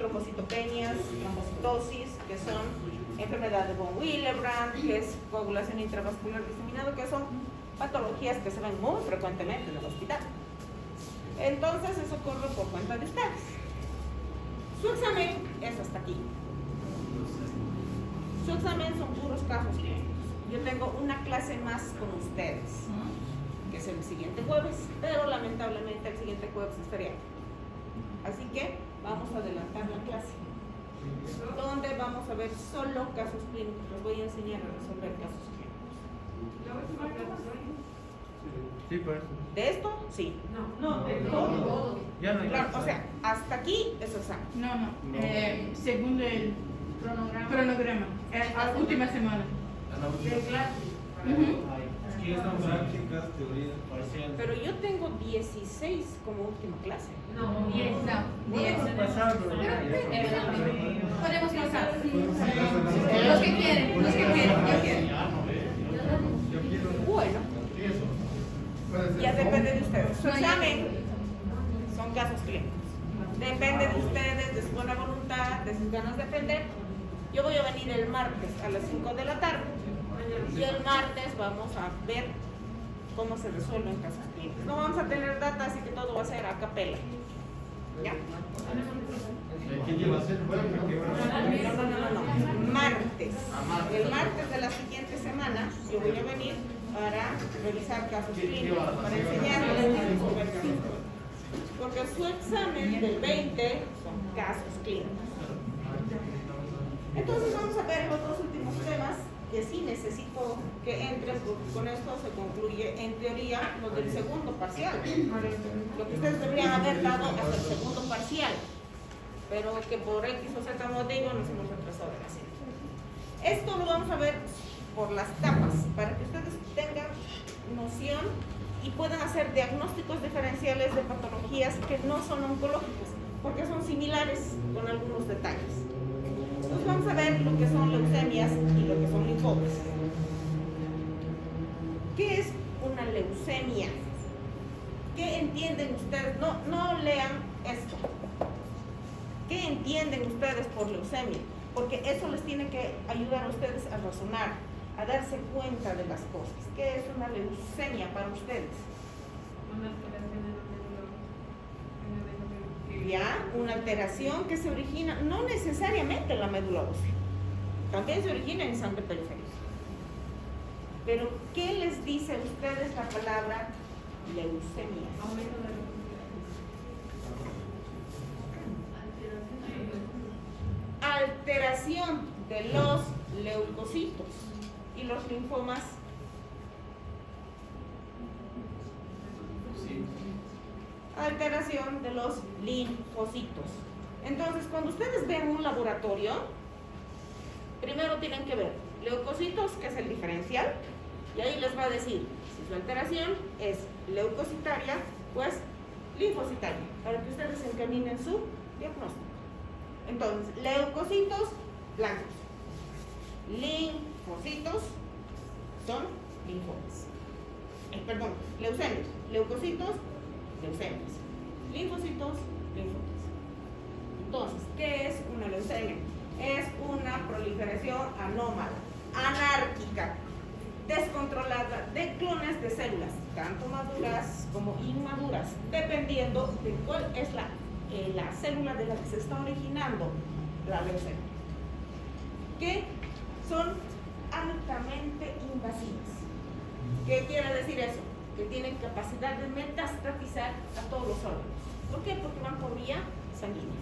trombocitopenias, trombocitosis, que son enfermedad de von Willebrand, que es coagulación intravascular diseminada, que son patologías que se ven muy frecuentemente en el hospital. Entonces eso corre por cuenta de ustedes. Su examen es hasta aquí. Su examen son puros casos clínicos. Yo tengo una clase más con ustedes, que es el siguiente jueves, pero lamentablemente el siguiente jueves es feriado. Así que vamos a adelantar la clase, donde vamos a ver solo casos clínicos. Les voy a enseñar a resolver casos clínicos. Sí, pues. ¿De esto? Sí. No, de todo. Ya no hay Claro, más. o sea, hasta aquí es examen. No. Según el cronograma. A última semana. De clase. Es que ya estamos prácticas, teorías, parciales. Pero yo tengo 16 como última clase. No, 10. No, 10. Podemos pasarlo. Podemos pasar. Los que quieren, yo quiero. Bueno, ya depende de ustedes. Su examen son casos clínicos. Depende de ustedes, de su buena voluntad, de sus ganas de aprender. Yo voy a venir el martes a las 5 de la tarde. Y el martes vamos a ver cómo se resuelven casos clínicos. No vamos a tener data, así que todo va a ser a capela. ¿Ya? ¿Quién lleva a hacer? No. Martes. El martes de la siguiente semana yo voy a venir para revisar casos clínicos, para enseñarles a resolver casos clínicos. Porque su examen del 20 son casos clínicos. Entonces vamos a ver los dos últimos temas que sí necesito que entren, porque con esto se concluye en teoría lo del segundo parcial. Lo que ustedes deberían haber dado hasta el segundo parcial, pero que por X o Z motivo nos hemos retrasado demasiado. Esto lo vamos a ver por las etapas, para que ustedes tengan noción y puedan hacer diagnósticos diferenciales de patologías que no son oncológicas, porque son similares con algunos detalles. Entonces vamos a ver lo que son leucemias y lo que son linfomas. ¿Qué es una leucemia? ¿Qué entienden ustedes? No lean esto. ¿Qué entienden ustedes por leucemia? Porque eso les tiene que ayudar a ustedes a razonar, a darse cuenta de las cosas. ¿Qué es una leucemia para ustedes? Ya, una alteración que se origina no necesariamente en la médula ósea, también se origina en sangre periférica. Pero, ¿qué les dice a ustedes la palabra leucemia? Alteración de los leucocitos y los linfomas. Alteración de los linfocitos. Entonces, cuando ustedes ven un laboratorio, primero tienen que ver leucocitos, que es el diferencial, y ahí les va a decir si su alteración es leucocitaria, pues linfocitaria, para que ustedes encaminen su diagnóstico. Entonces, leucocitos blancos, linfocitos son linfomas. Leucemias, leucocitos, leucemias, linfocitos, linfomas. Entonces, ¿qué es una leucemia? Es una proliferación anómala, anárquica, descontrolada de clones de células, tanto maduras como inmaduras, dependiendo de cuál es la célula de la que se está originando la leucemia, que son altamente invasivas. ¿Qué quiere decir eso? Que tienen capacidad de metastatizar a todos los órganos. ¿Por qué? Porque van por vía sanguínea.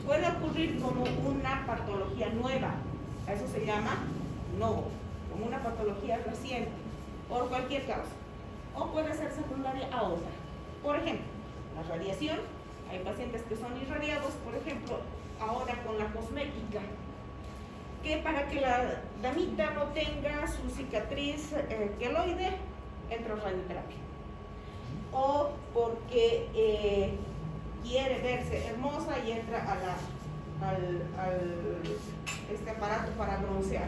Puede ocurrir como una patología nueva, a eso se llama novo, como una patología reciente, por cualquier causa, o puede ser secundaria a otra. Por ejemplo, la radiación, hay pacientes que son irradiados, por ejemplo, ahora con la cosmética, que para que la damita no tenga su cicatriz queloide, entra radioterapia, o porque quiere verse hermosa y entra al este aparato para broncear.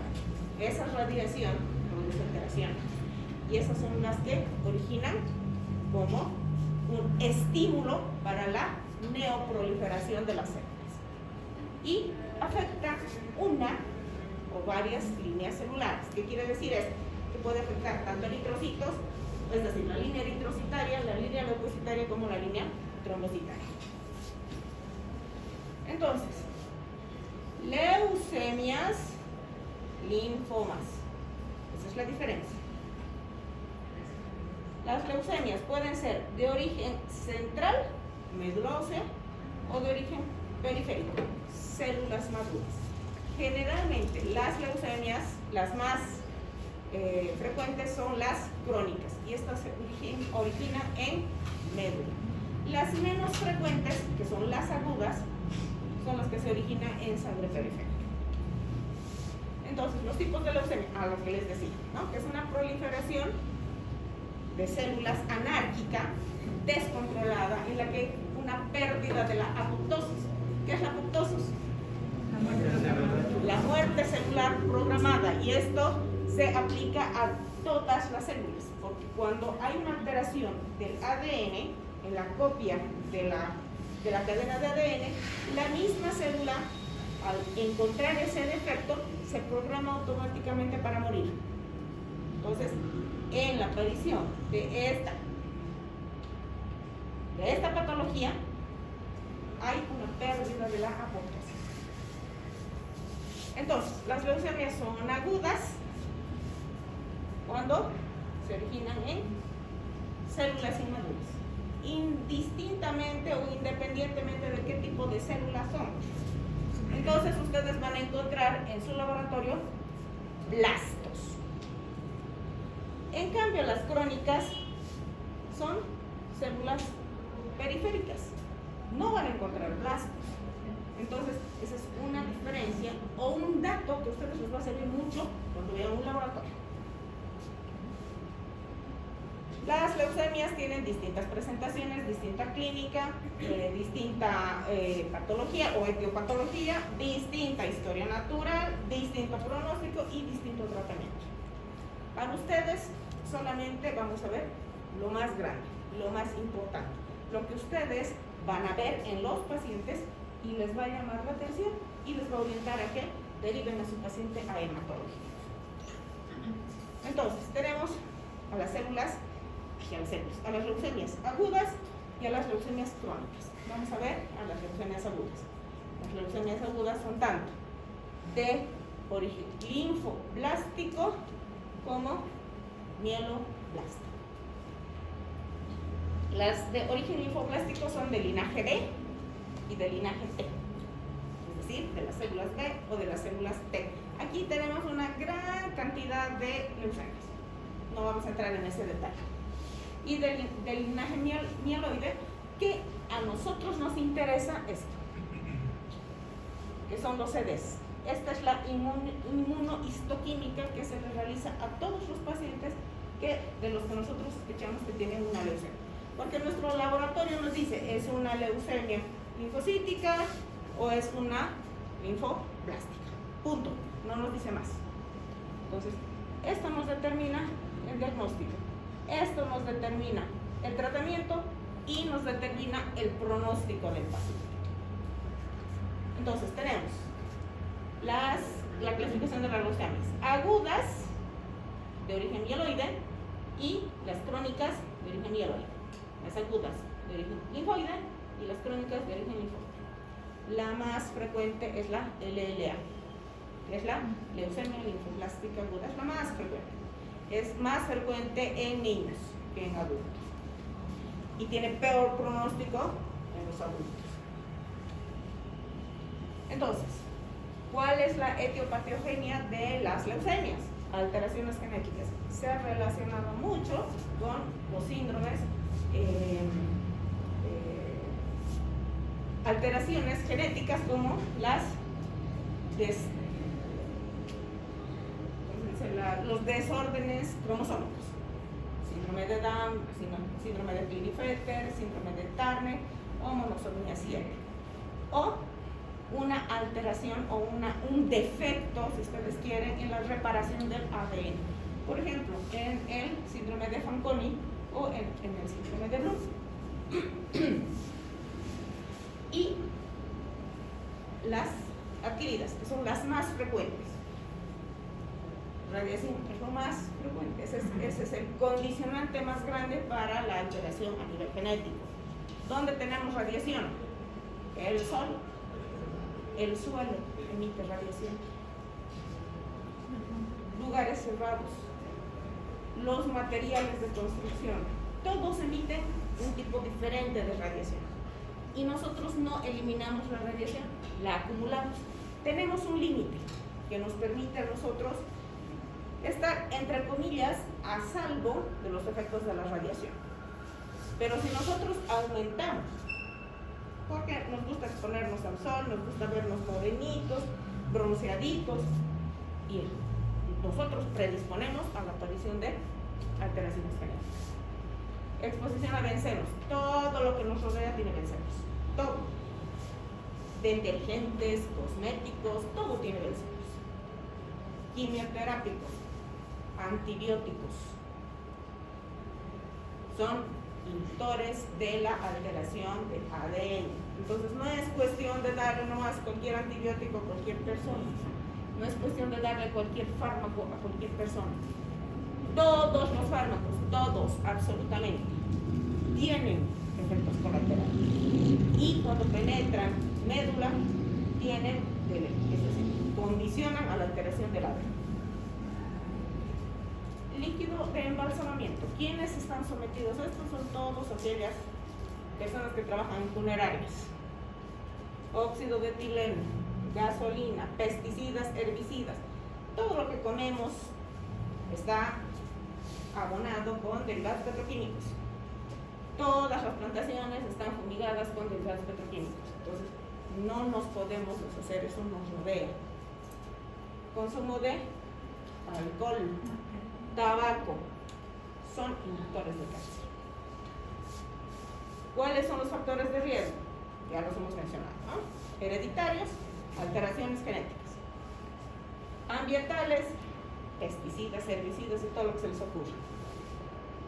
Esa radiación produce alteraciones, y esas son las que originan como un estímulo para la neoproliferación de las células. y afecta una o varias líneas celulares. ¿Qué quiere decir esto? Que puede afectar tanto eritrocitos, es decir, la línea eritrocitaria, la línea leucocitaria como la línea trombocitaria. Entonces, leucemias, linfomas. Esa es la diferencia. Las leucemias pueden ser de origen central, médula ósea, o de origen periférico, células maduras. Generalmente las leucemias, las más frecuentes son las crónicas, y estas se originan en médula. Las menos frecuentes, que son las agudas, son las que se originan en sangre periférica. Entonces, los tipos de leucemia, a lo que les decía, ¿no? Que es una proliferación de células anárquica, descontrolada, en la que hay una pérdida de la apoptosis. ¿Qué es la apoptosis? La muerte celular programada, y esto se aplica a todas las células, porque cuando hay una alteración del ADN, en la copia de la cadena de ADN, la misma célula, al encontrar ese defecto, se programa automáticamente para morir. Entonces, en la aparición de esta patología, hay una pérdida de la apoptosis. Entonces, las leucemias son agudas cuando se originan en células inmaduras, indistintamente o independientemente de qué tipo de células son. Entonces, ustedes van a encontrar en su laboratorio blastos. En cambio, las crónicas son células periféricas. No van a encontrar blastos. Entonces, esa es una diferencia o un dato que a ustedes les va a servir mucho cuando vean un laboratorio. Las leucemias tienen distintas presentaciones, distinta clínica, distinta patología o etiopatología, distinta historia natural, distinto pronóstico y distinto tratamiento. Para ustedes solamente vamos a ver lo más grande, lo más importante, lo que ustedes van a ver en los pacientes y les va a llamar la atención y les va a orientar a que deriven a su paciente a hematología. Entonces, tenemos a las células y a las leucemias agudas y a las leucemias crónicas. Vamos a ver a las leucemias agudas. Las leucemias agudas son tanto de origen linfoblástico como mieloblástico. Las de origen linfoblástico son de linaje D y de linaje T, es decir, de las células B o de las células T. Aquí tenemos una gran cantidad de leucemias. No vamos a entrar en ese detalle. Y del linaje mieloide, que a nosotros nos interesa esto, que son los CDs. Esta es la inmunohistoquímica que se le realiza a todos los pacientes de los que nosotros sospechamos que tienen una leucemia. Porque nuestro laboratorio nos dice, ¿es una leucemia linfocítica o es una linfoblástica? Punto. No nos dice más. Entonces, esto nos determina el diagnóstico. Esto nos determina el tratamiento y nos determina el pronóstico del paciente. Entonces, tenemos la clasificación de las leucemias agudas de origen mieloide y las crónicas de origen mieloide. Las agudas de origen linfoide y las crónicas de origen linfoide. La más frecuente es la LLA, que es la leucemia linfoblástica aguda, es la más frecuente. Es más frecuente en niños que en adultos y tiene peor pronóstico en los adultos. Entonces, ¿cuál es la etiopatogenia de las leucemias? Alteraciones genéticas. Se ha relacionado mucho con los síndromes, alteraciones genéticas como los desórdenes cromosómicos, síndrome de Down, síndrome de Klinefelter, síndrome de Turner o monosomía 7, o una alteración o un defecto, si ustedes quieren, en la reparación del ADN, por ejemplo, en el síndrome de Fanconi o en el síndrome de Bloom. Y las adquiridas, que son las más frecuentes. Radiación es lo más frecuente, ese es el condicionante más grande para la alteración a nivel genético. ¿Dónde tenemos radiación? El sol, el suelo emite radiación. Lugares cerrados, los materiales de construcción, todos emiten un tipo diferente de radiación. Y nosotros no eliminamos la radiación, la acumulamos. Tenemos un límite que nos permite a nosotros estar, entre comillas, a salvo de los efectos de la radiación. Pero si nosotros aumentamos, porque nos gusta exponernos al sol, nos gusta vernos morenitos, bronceaditos, y nosotros predisponemos a la aparición de alteraciones genéticas. Exposición a bencenos, todo lo que nos rodea tiene bencenos, todo. Detergentes, cosméticos, todo tiene bencenos. Quimioterápicos, antibióticos, son inductores de la alteración del ADN. Entonces no es cuestión de darle nomás cualquier antibiótico a cualquier persona, no es cuestión de darle cualquier fármaco a cualquier persona. Todos los fármacos, todos, absolutamente, tienen efectos colaterales. Y cuando penetran médula, tienen, es decir, condicionan a la alteración del ADN. Líquido de embalsamamiento. ¿Quiénes están sometidos a esto? Son todas aquellas personas que trabajan en funerarias. Óxido de etileno, gasolina, pesticidas, herbicidas. Todo lo que comemos está abonado con derivados petroquímicos. Todas las plantaciones están fumigadas con derivados petroquímicos. Entonces, no nos podemos deshacer, eso nos rodea. Consumo de alcohol, tabaco, son inductores de cáncer. ¿Cuáles son los factores de riesgo? Ya los hemos mencionado, ¿no? Hereditarios, alteraciones genéticas. Ambientales, pesticidas, herbicidas y todo lo que se les ocurra.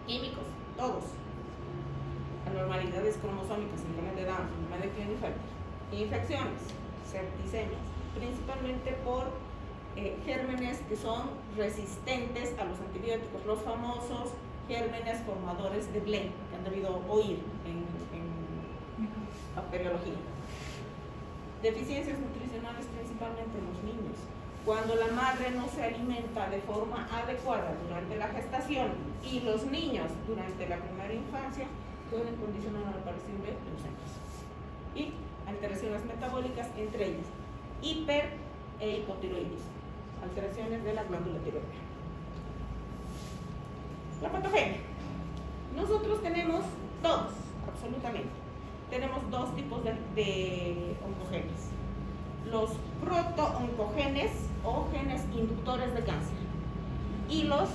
Químicos, todos. Anormalidades cromosómicas, síndrome de Down, síndrome de Klinefelter. Infecciones, septicemias, principalmente por gérmenes que son resistentes a los antibióticos, los famosos gérmenes formadores de Blay, que han debido oír en bacteriología. Deficiencias nutricionales principalmente en los niños. Cuando la madre no se alimenta de forma adecuada durante la gestación y los niños durante la primera infancia, pueden condicionar la aparición de leucemias y alteraciones metabólicas, entre ellas hiper e hipotiroidismo, alteraciones de la glándula tiroidea. La patogenia. Nosotros tenemos todos, absolutamente, tenemos dos tipos de oncogenes: los proto-oncogenes o genes inductores de cáncer y los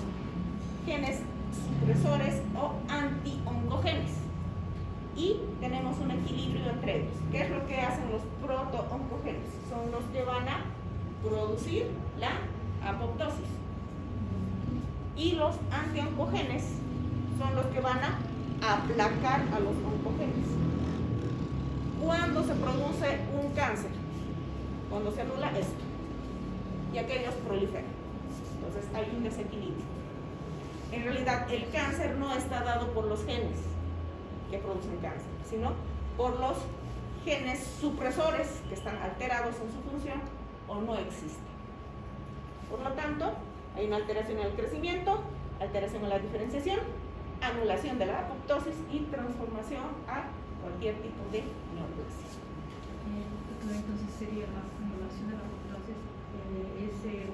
genes supresores o anti-oncogenes. Y tenemos un equilibrio entre ellos. ¿Qué es lo que hacen los proto-oncogenes? Son los que van a producir la apoptosis. Y los anti-oncogenes son los que van a aplacar a los oncogenes. ¿Cuándo se produce un cáncer? Cuando se anula esto y aquellos proliferan. Entonces hay un desequilibrio. En realidad el cáncer no está dado por los genes que producen cáncer, sino por los genes supresores que están alterados en su función o no existen. Por lo tanto, hay una alteración en el crecimiento, alteración en la diferenciación, anulación de la apoptosis y transformación a cualquier tipo de neoplasia. Entonces sería la anulación de la apoptosis, ese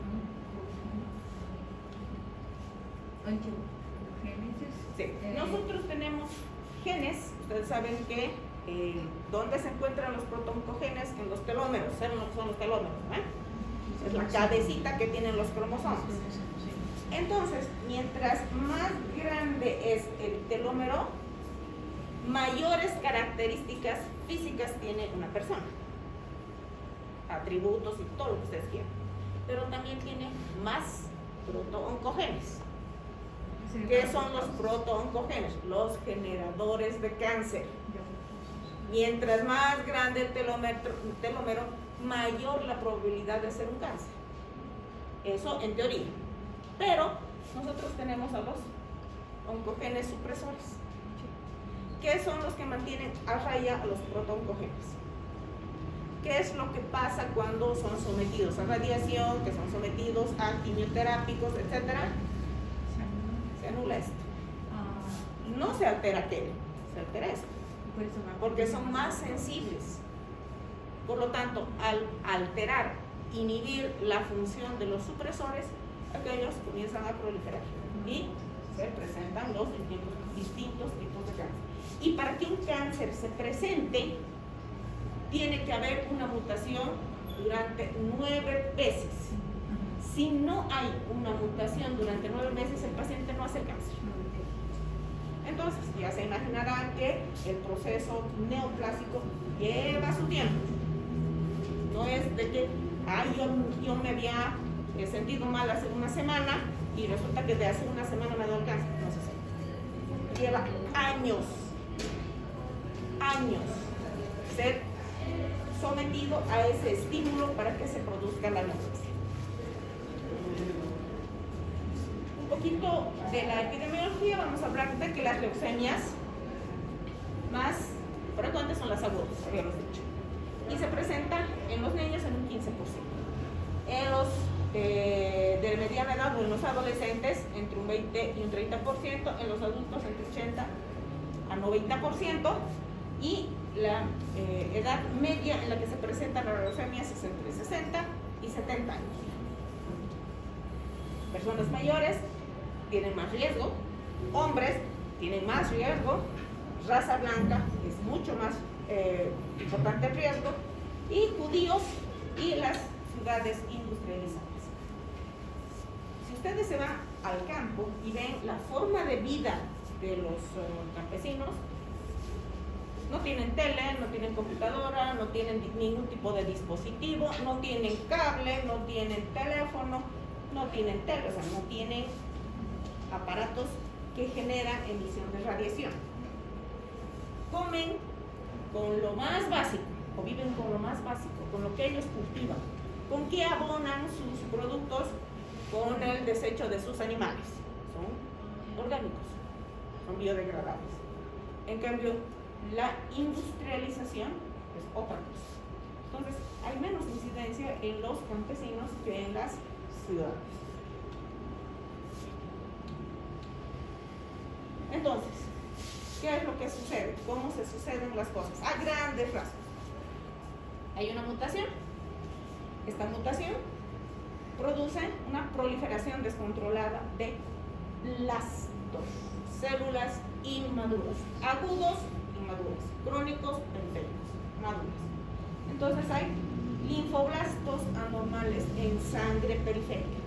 antiogénesis. Sí. Nosotros tenemos genes, ustedes saben que ¿dónde se encuentran los protooncogenes? En los telómeros. ¿Saben lo que son los telómeros? Es la cabecita que tienen los cromosomas. Entonces, mientras más grande es el telómero, mayores características físicas tiene una persona, atributos y todo lo que ustedes quieran, pero también tiene más protooncogenes. ¿Qué son los protooncogenes? Los generadores de cáncer. Mientras más grande el telómero, mayor la probabilidad de ser un cáncer. Eso en teoría. Pero nosotros tenemos a los oncogenes supresores, que son los que mantienen a raya a los protooncogenes. ¿Qué es lo que pasa cuando son sometidos a radiación, que son sometidos a quimioterápicos, etcétera? Se anula esto. No se altera aquello, se altera esto, porque son más sensibles. Por lo tanto, al alterar, inhibir la función de los supresores, aquellos comienzan a proliferar y se presentan los distintos tipos de cáncer. Y para que un cáncer se presente, tiene que haber una mutación durante 9 meses. Si no hay una mutación durante 9 meses, el paciente no hace cáncer. Entonces, ya se imaginarán que el proceso neoplásico lleva su tiempo. No es de que, yo me había sentido mal hace una semana y resulta que de hace una semana me dio el cáncer. No se lleva años ser sometido a ese estímulo para que se produzca la neoplasia. Un poquito de la epidemiología, vamos a hablar de que las leucemias más frecuentes son las agudas, habíamos dicho, y se presentan en los niños en un 15%, en los de mediana edad o en los adolescentes entre un 20 y un 30%, en los adultos entre 80 a 90%, y la edad media en la que se presentan las leucemias es entre 60 y 70 años. Personas mayores tienen más riesgo, hombres tienen más riesgo, raza blanca es mucho más importante el riesgo, y judíos y las ciudades industrializadas. Si ustedes se van al campo y ven la forma de vida de los campesinos, no tienen tele, no tienen computadora, no tienen ningún tipo de dispositivo, no tienen cable, no tienen teléfono, no tienen tele, o sea, no tienen aparatos que generan emisión de radiación. Comen con lo más básico, o viven con lo más básico, con lo que ellos cultivan. ¿Con qué abonan sus productos? Con el desecho de sus animales. Son orgánicos, son biodegradables. En cambio, la industrialización es otra cosa. Entonces, hay menos incidencia en los campesinos que en las ciudades. Entonces, ¿qué es lo que sucede? ¿Cómo se suceden las cosas? A grandes rasgos. Hay una mutación. Esta mutación produce una proliferación descontrolada de blastos, células inmaduras, agudos, inmaduras, crónicos, periféricos, maduras. Entonces hay linfoblastos anormales en sangre periférica.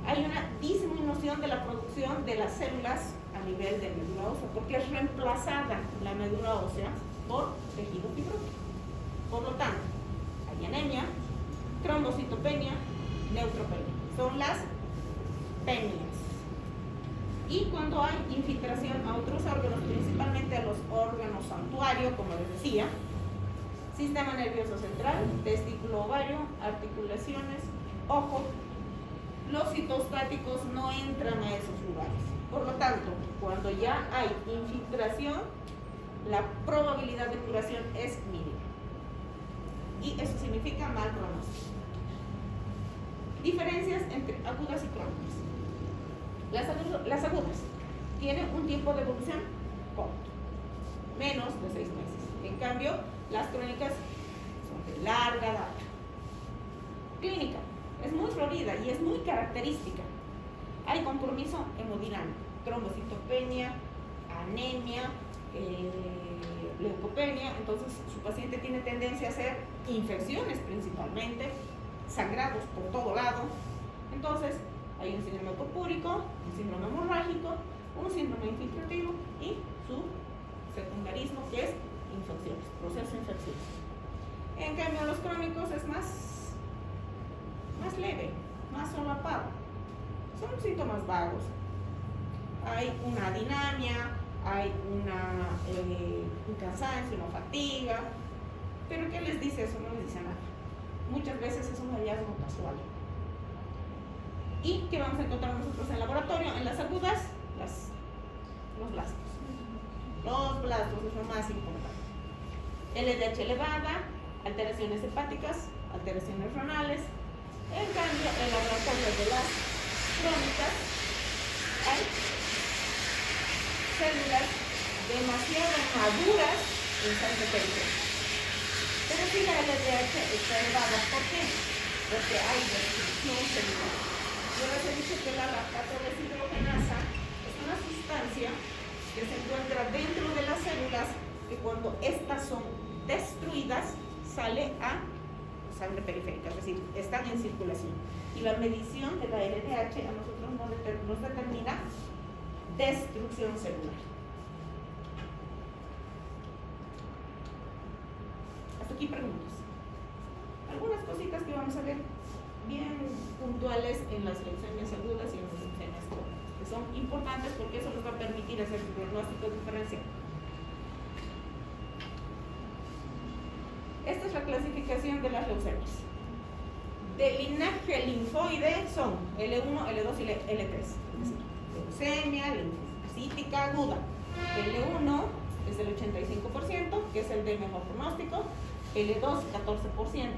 Hay una disminución de la producción de las células a nivel de médula ósea, porque es reemplazada la médula ósea por tejido fibroso. Por lo tanto, hay anemia, trombocitopenia, neutropenia. Son las penias. Y cuando hay infiltración a otros órganos, principalmente a los órganos santuario, como les decía, sistema nervioso central, testículo ovario, articulaciones, ojo, los citostáticos no entran a esos lugares. Por lo tanto, cuando ya hay infiltración, la probabilidad de curación es mínima. Y eso significa mal pronóstico. Diferencias entre agudas y crónicas. Las agudas tienen un tiempo de evolución corto, menos de 6 meses. En cambio, las crónicas son de larga data. Clínica es muy florida y es muy característica. Hay compromiso hemodinámico, trombocitopenia, anemia, leucopenia. Entonces su paciente tiene tendencia a hacer infecciones principalmente, sangrados por todo lado. Entonces hay un síndrome purpúrico, un síndrome hemorrágico, un síndrome infiltrativo y su secundarismo, que es infecciones, proceso infeccioso. En cambio, los crónicos es más leve, más solapado. Son síntomas vagos. Hay una adinamia, hay un cansancio, una fatiga, Pero ¿qué les dice eso? No les dice nada. Muchas veces es un hallazgo casual. ¿Y qué vamos a encontrar nosotros en el laboratorio? En las agudas, los blastos. Los blastos es lo más importante. LDH elevada, alteraciones hepáticas, alteraciones renales. En cambio, en las laboratorios de las crónicas hay células demasiado maduras en sangre periférica. Pero si la LDH está elevada, ¿por qué? Porque hay destrucción celular. Yo les he dicho que la lactato deshidrogenasa es una sustancia que se encuentra dentro de las células que cuando estas son destruidas sale a sangre periférica, es decir, están en circulación. Y la medición de la LDH a nosotros nos determina destrucción celular. Hasta aquí preguntas. Algunas cositas que vamos a ver bien puntuales en las leucemias agudas y en las leucemias crónicas, que son importantes porque eso nos va a permitir hacer un diagnóstico diferencial. Esta es la clasificación de las leucemias. De linaje linfoide son L1, L2 y L3. Es decir, leucemia linfocítica aguda. L1 es el 85%, que es el de mejor pronóstico. L2, 14%,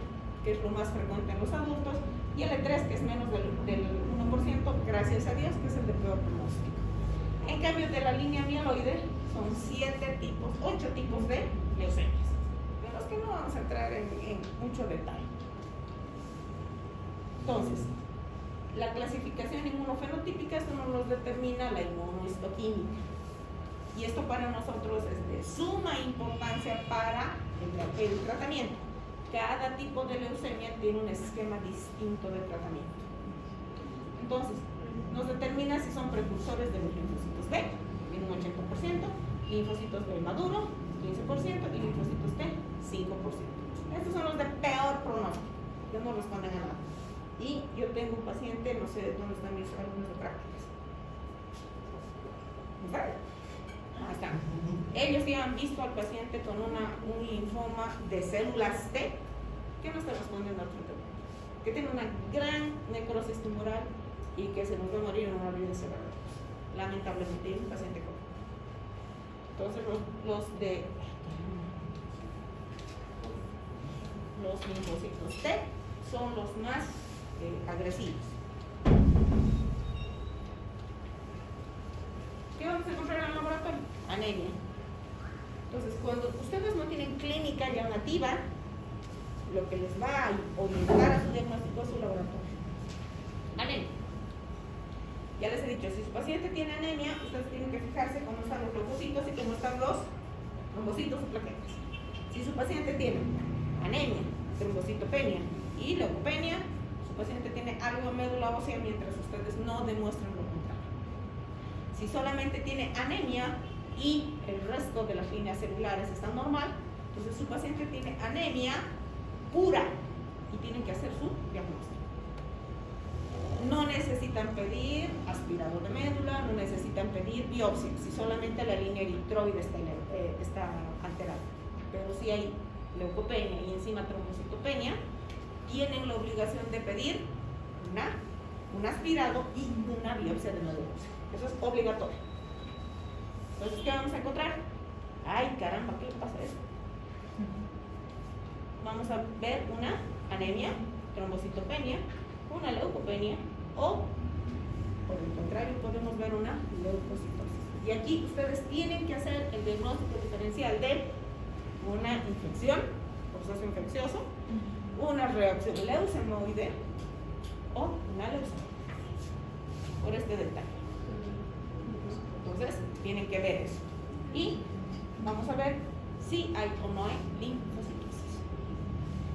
que es lo más frecuente en los adultos. Y L3, que es menos del 1%, gracias a Dios, que es el de peor pronóstico. En cambio, de la línea mieloide son 8 tipos de leucemias. Que no vamos a entrar en mucho detalle. Entonces, la clasificación inmunofenotípica, esto nos lo determina la inmunohistoquímica. Y esto para nosotros es de suma importancia para el tratamiento. Cada tipo de leucemia tiene un esquema distinto de tratamiento. Entonces, nos determina si son precursores de los linfocitos B, en un 80%, linfocitos B maduro, 15%, y linfocitos T, 5%. Estos son los de peor pronóstico, que no responden a nada. Y yo tengo un paciente, no sé dónde están mis alumnos de prácticas. Ahí están. Ellos ya han visto al paciente con un linfoma de células T que no está respondiendo al tratamiento, que tiene una gran necrosis tumoral y que se nos va a morir en una vida cerebral. Lamentablemente, es un paciente con. Entonces, los linfocitos T son los más agresivos. ¿Qué vamos a encontrar en el laboratorio? Anemia. Entonces, cuando ustedes no tienen clínica ya nativa, lo que les va a orientar a su diagnóstico es su laboratorio. Anemia. Ya les he dicho, si su paciente tiene anemia, ustedes tienen que fijarse cómo están los leucocitos y cómo están los trombocitos o plaquetas. Si su paciente tiene anemia, trombocitopenia y leucopenia, su paciente tiene algo en médula ósea mientras ustedes no demuestren lo contrario. Si solamente tiene anemia y el resto de las líneas celulares están normal, entonces su paciente tiene anemia pura y tienen que hacer su diagnóstico. No necesitan pedir aspirador de médula, no necesitan pedir biopsia, si solamente la línea eritroide está alterada. Pero si hay leucopenia y encima trombocitopenia, tienen la obligación de pedir un aspirado y una biopsia de médula ósea. Eso es obligatorio. Entonces, ¿qué vamos a encontrar? Ay, caramba, ¿qué le pasa a eso? Vamos a ver una anemia, trombocitopenia, una leucopenia o, por el contrario, podemos ver una leucocitosis. Y aquí ustedes tienen que hacer el diagnóstico diferencial de una infección, proceso infeccioso, una reacción leucemoide o una leucemia, por este detalle. Entonces, tienen que ver eso. Y vamos a ver si hay o no hay linfocitosis.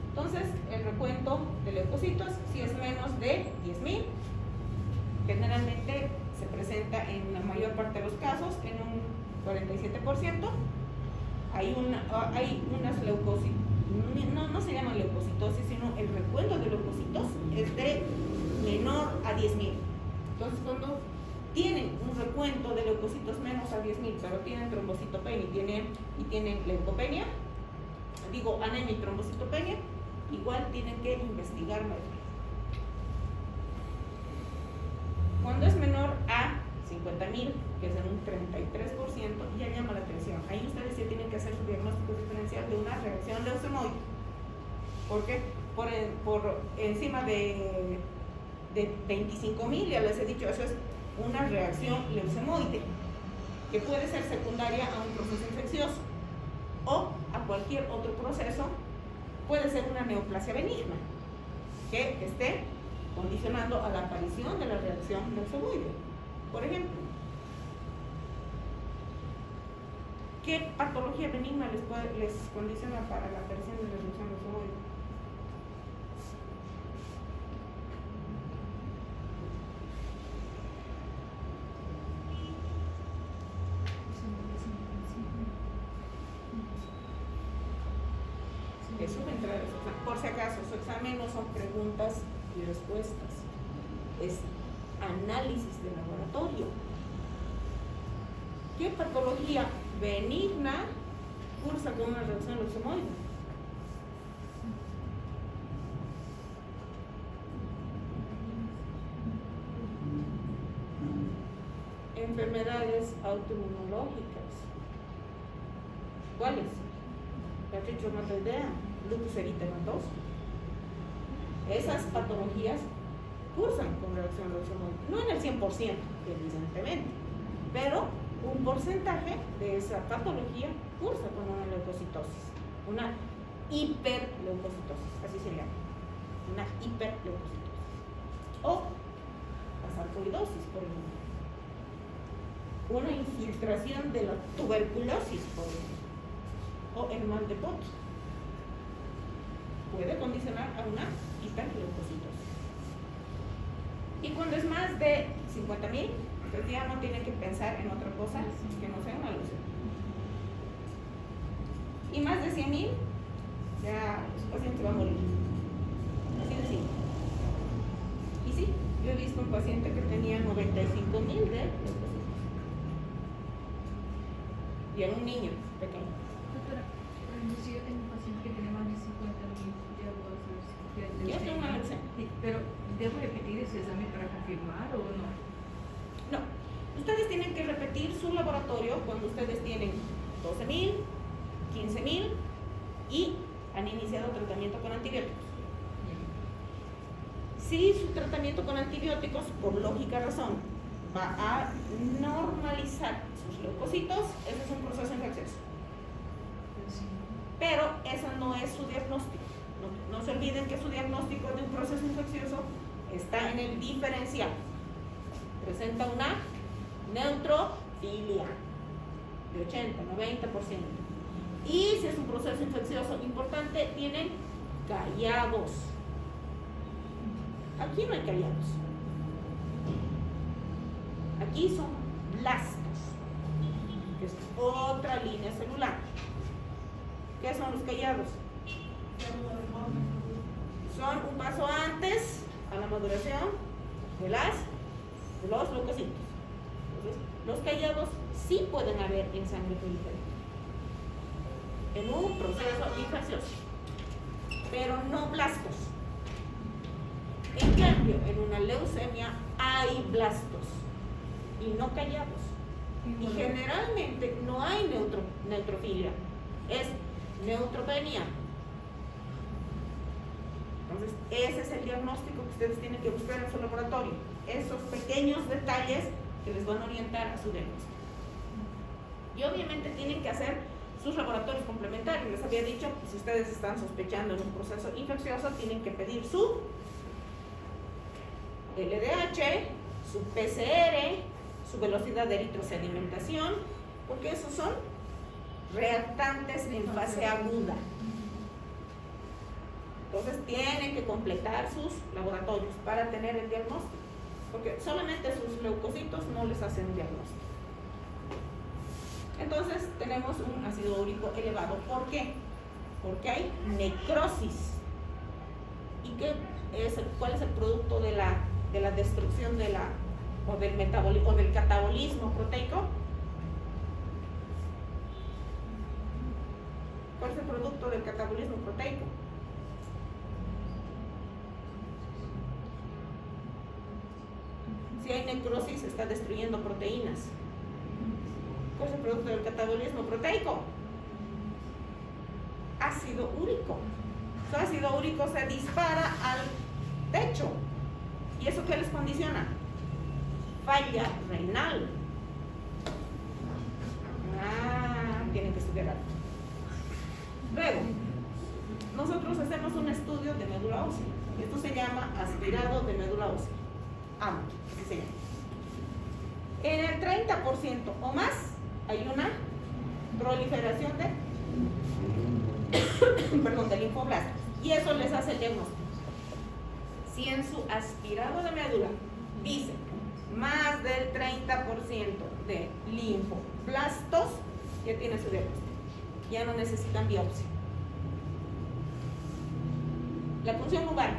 Entonces, el recuento de leucocitos, si es menos de 10.000, generalmente se presenta en la mayor parte de los casos en un 47%. Hay unas leucocitos, no se llaman leucocitosis, sino el recuento de leucocitos es de menor a 10.000. Entonces, cuando tienen un recuento de leucocitos menos a 10.000, pero tienen trombocitopenia y tienen leucopenia, anemia y trombocitopenia, igual tienen que investigar mejor. Cuando es menor a 50,000, que es en un 33%, ya llama la atención. Ahí ustedes sí tienen que hacer su diagnóstico diferencial de una reacción leucemoide. ¿Por qué? Por encima de 25,000, ya les he dicho, eso es una reacción leucemoide, que puede ser secundaria a un proceso infeccioso o a cualquier otro proceso. Puede ser una neoplasia benigna que esté condicionando a la aparición de la reacción leucemoide. Por ejemplo, ¿qué patología benigna les condiciona para la aparición de la reacción leucemoide? Eso va a entrar, por si acaso, su examen no son preguntas y respuestas, es análisis de laboratorio. ¿Qué patología benigna cursa con una reacción leucemoide? Enfermedades autoinmunológicas. ¿Cuáles? Artritis reumatoidea, lupus eritematoso. Esas patologías cursan con reacción leucemoide. No en el 100%, evidentemente, pero un porcentaje de esa patología cursa con una leucocitosis, una hiperleucocitosis, así se llama, una hiperleucocitosis. O la sarcoidosis, por ejemplo. Una infiltración de la tuberculosis, por ejemplo. O el mal de Pot puede condicionar a una hiperleucocitosis. Y cuando es más de 50,000, pues ya no tienen que pensar en otra cosa que no sea una leucemia. Y más de 100,000, ya el paciente va a morir. Así de simple. Y sí, yo he visto un paciente que tenía 95,000 de leucocitos. Y era un niño pequeño. Doctora, si yo tengo un paciente que tiene más de 50,000, ya puedo saber si tiene Ya tengo una leucemia. Sí, pero ¿debo repetir ese examen para confirmar o no? No, ustedes tienen que repetir su laboratorio cuando ustedes tienen 12,000, 15,000 y han iniciado tratamiento con antibióticos. Si su tratamiento con antibióticos, por lógica razón, va a normalizar sus leucocitos, ese es un proceso infeccioso. Pero eso no es su diagnóstico. No se olviden que su diagnóstico de un proceso infeccioso está en el diferencial. Presenta una neutrofilia de 80, 90%. Y si es un proceso infeccioso importante, tienen callados. Aquí no hay callados. Aquí son blastos, que es otra línea celular. ¿Qué son los callados? Son un paso antes a la maduración de los leucocitos. Entonces, los callados sí pueden haber en sangre periférica en un proceso infeccioso, pero no blastos. En cambio, en una leucemia hay blastos y no callados. Y generalmente no hay neutrofilia, es neutropenia. Entonces, ese es el diagnóstico que ustedes tienen que buscar en su laboratorio. Esos pequeños detalles que les van a orientar a su diagnóstico. Y obviamente tienen que hacer sus laboratorios complementarios. Les había dicho que si ustedes están sospechando en un proceso infeccioso, tienen que pedir su LDH, su PCR, su velocidad de eritrosedimentación, porque esos son reactantes en fase aguda. Entonces tienen que completar sus laboratorios para tener el diagnóstico, porque solamente sus leucocitos no les hacen un diagnóstico. Entonces tenemos un ácido úrico elevado. ¿Por qué? Porque hay necrosis. ¿Y cuál es el producto de la destrucción o del catabolismo proteico? ¿Cuál es el producto del catabolismo proteico. Si hay necrosis, está destruyendo proteínas. ¿Cuál es el producto del catabolismo proteico? Ácido úrico. Su ácido úrico se dispara al techo. ¿Y eso qué les condiciona? Falla renal. Tienen que estudiar algo. Luego, nosotros hacemos un estudio de médula ósea. Esto se llama aspirado de médula ósea. AMO, así se llama. En el 30% o más hay una proliferación de de linfoblastos. Y eso les hace el diagnóstico. Si en su aspirado de médula dice más del 30% de linfoblastos, ya tiene su diagnóstico. Ya no necesitan biopsia. La punción lumbar.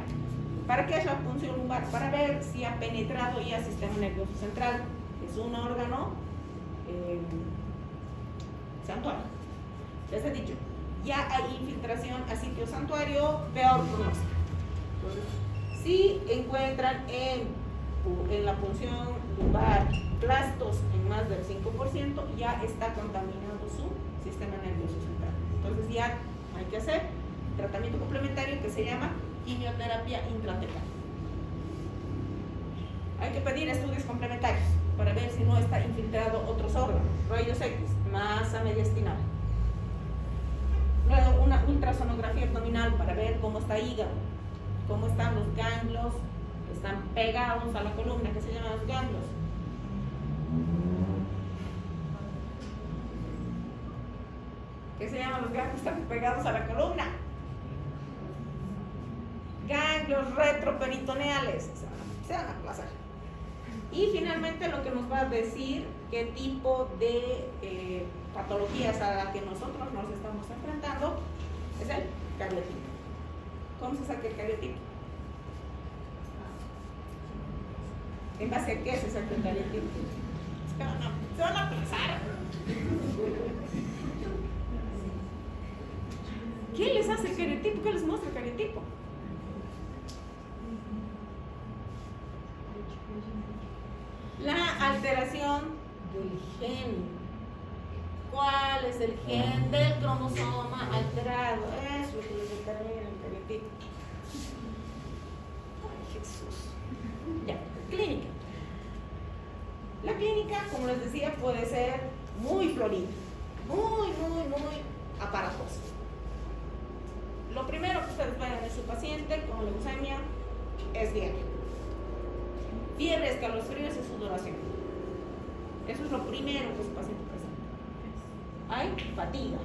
¿Para qué es la punción lumbar? Para ver si ha penetrado ya el sistema nervioso central. Es un órgano santuario. Les he dicho, ya hay infiltración a sitio santuario, peor pronóstico. Entonces, si encuentran en la punción lumbar plastos en más del 5%, ya está contaminado su sistema nervioso central. Entonces ya hay que hacer tratamiento complementario que se llama quimioterapia intratecal. Hay que pedir estudios complementarios para ver si no está infiltrado otros órganos, rayos X, masa mediastinal. Luego una ultrasonografía abdominal para ver cómo está hígado, cómo están los ganglios que están pegados a la columna, que se llaman los ganglios. ¿Qué se llaman los ganglios que están pegados a la columna? Ganglios retroperitoneales, se van a aplazar. Y finalmente lo que nos va a decir qué tipo de patologías a las que nosotros nos estamos enfrentando es el cariotipo. ¿Cómo se saca el cariotipo? ¿En base a qué se saca el cariotipo? Se van a aplazar. ¿Qué les hace el cariotipo? ¿Qué les muestra el cariotipo? La alteración del gen. ¿Cuál es el gen del cromosoma alterado? Eso es lo que les determina el cariotipo. Ay, Jesús. Ya, clínica. La clínica, como les decía, puede ser muy florida, muy aparatosa. Lo primero que ustedes ven en su paciente con leucemia es fiebre. Fiebre, escalofríos y sudoración. Eso es lo primero que su paciente presenta. Hay fatiga,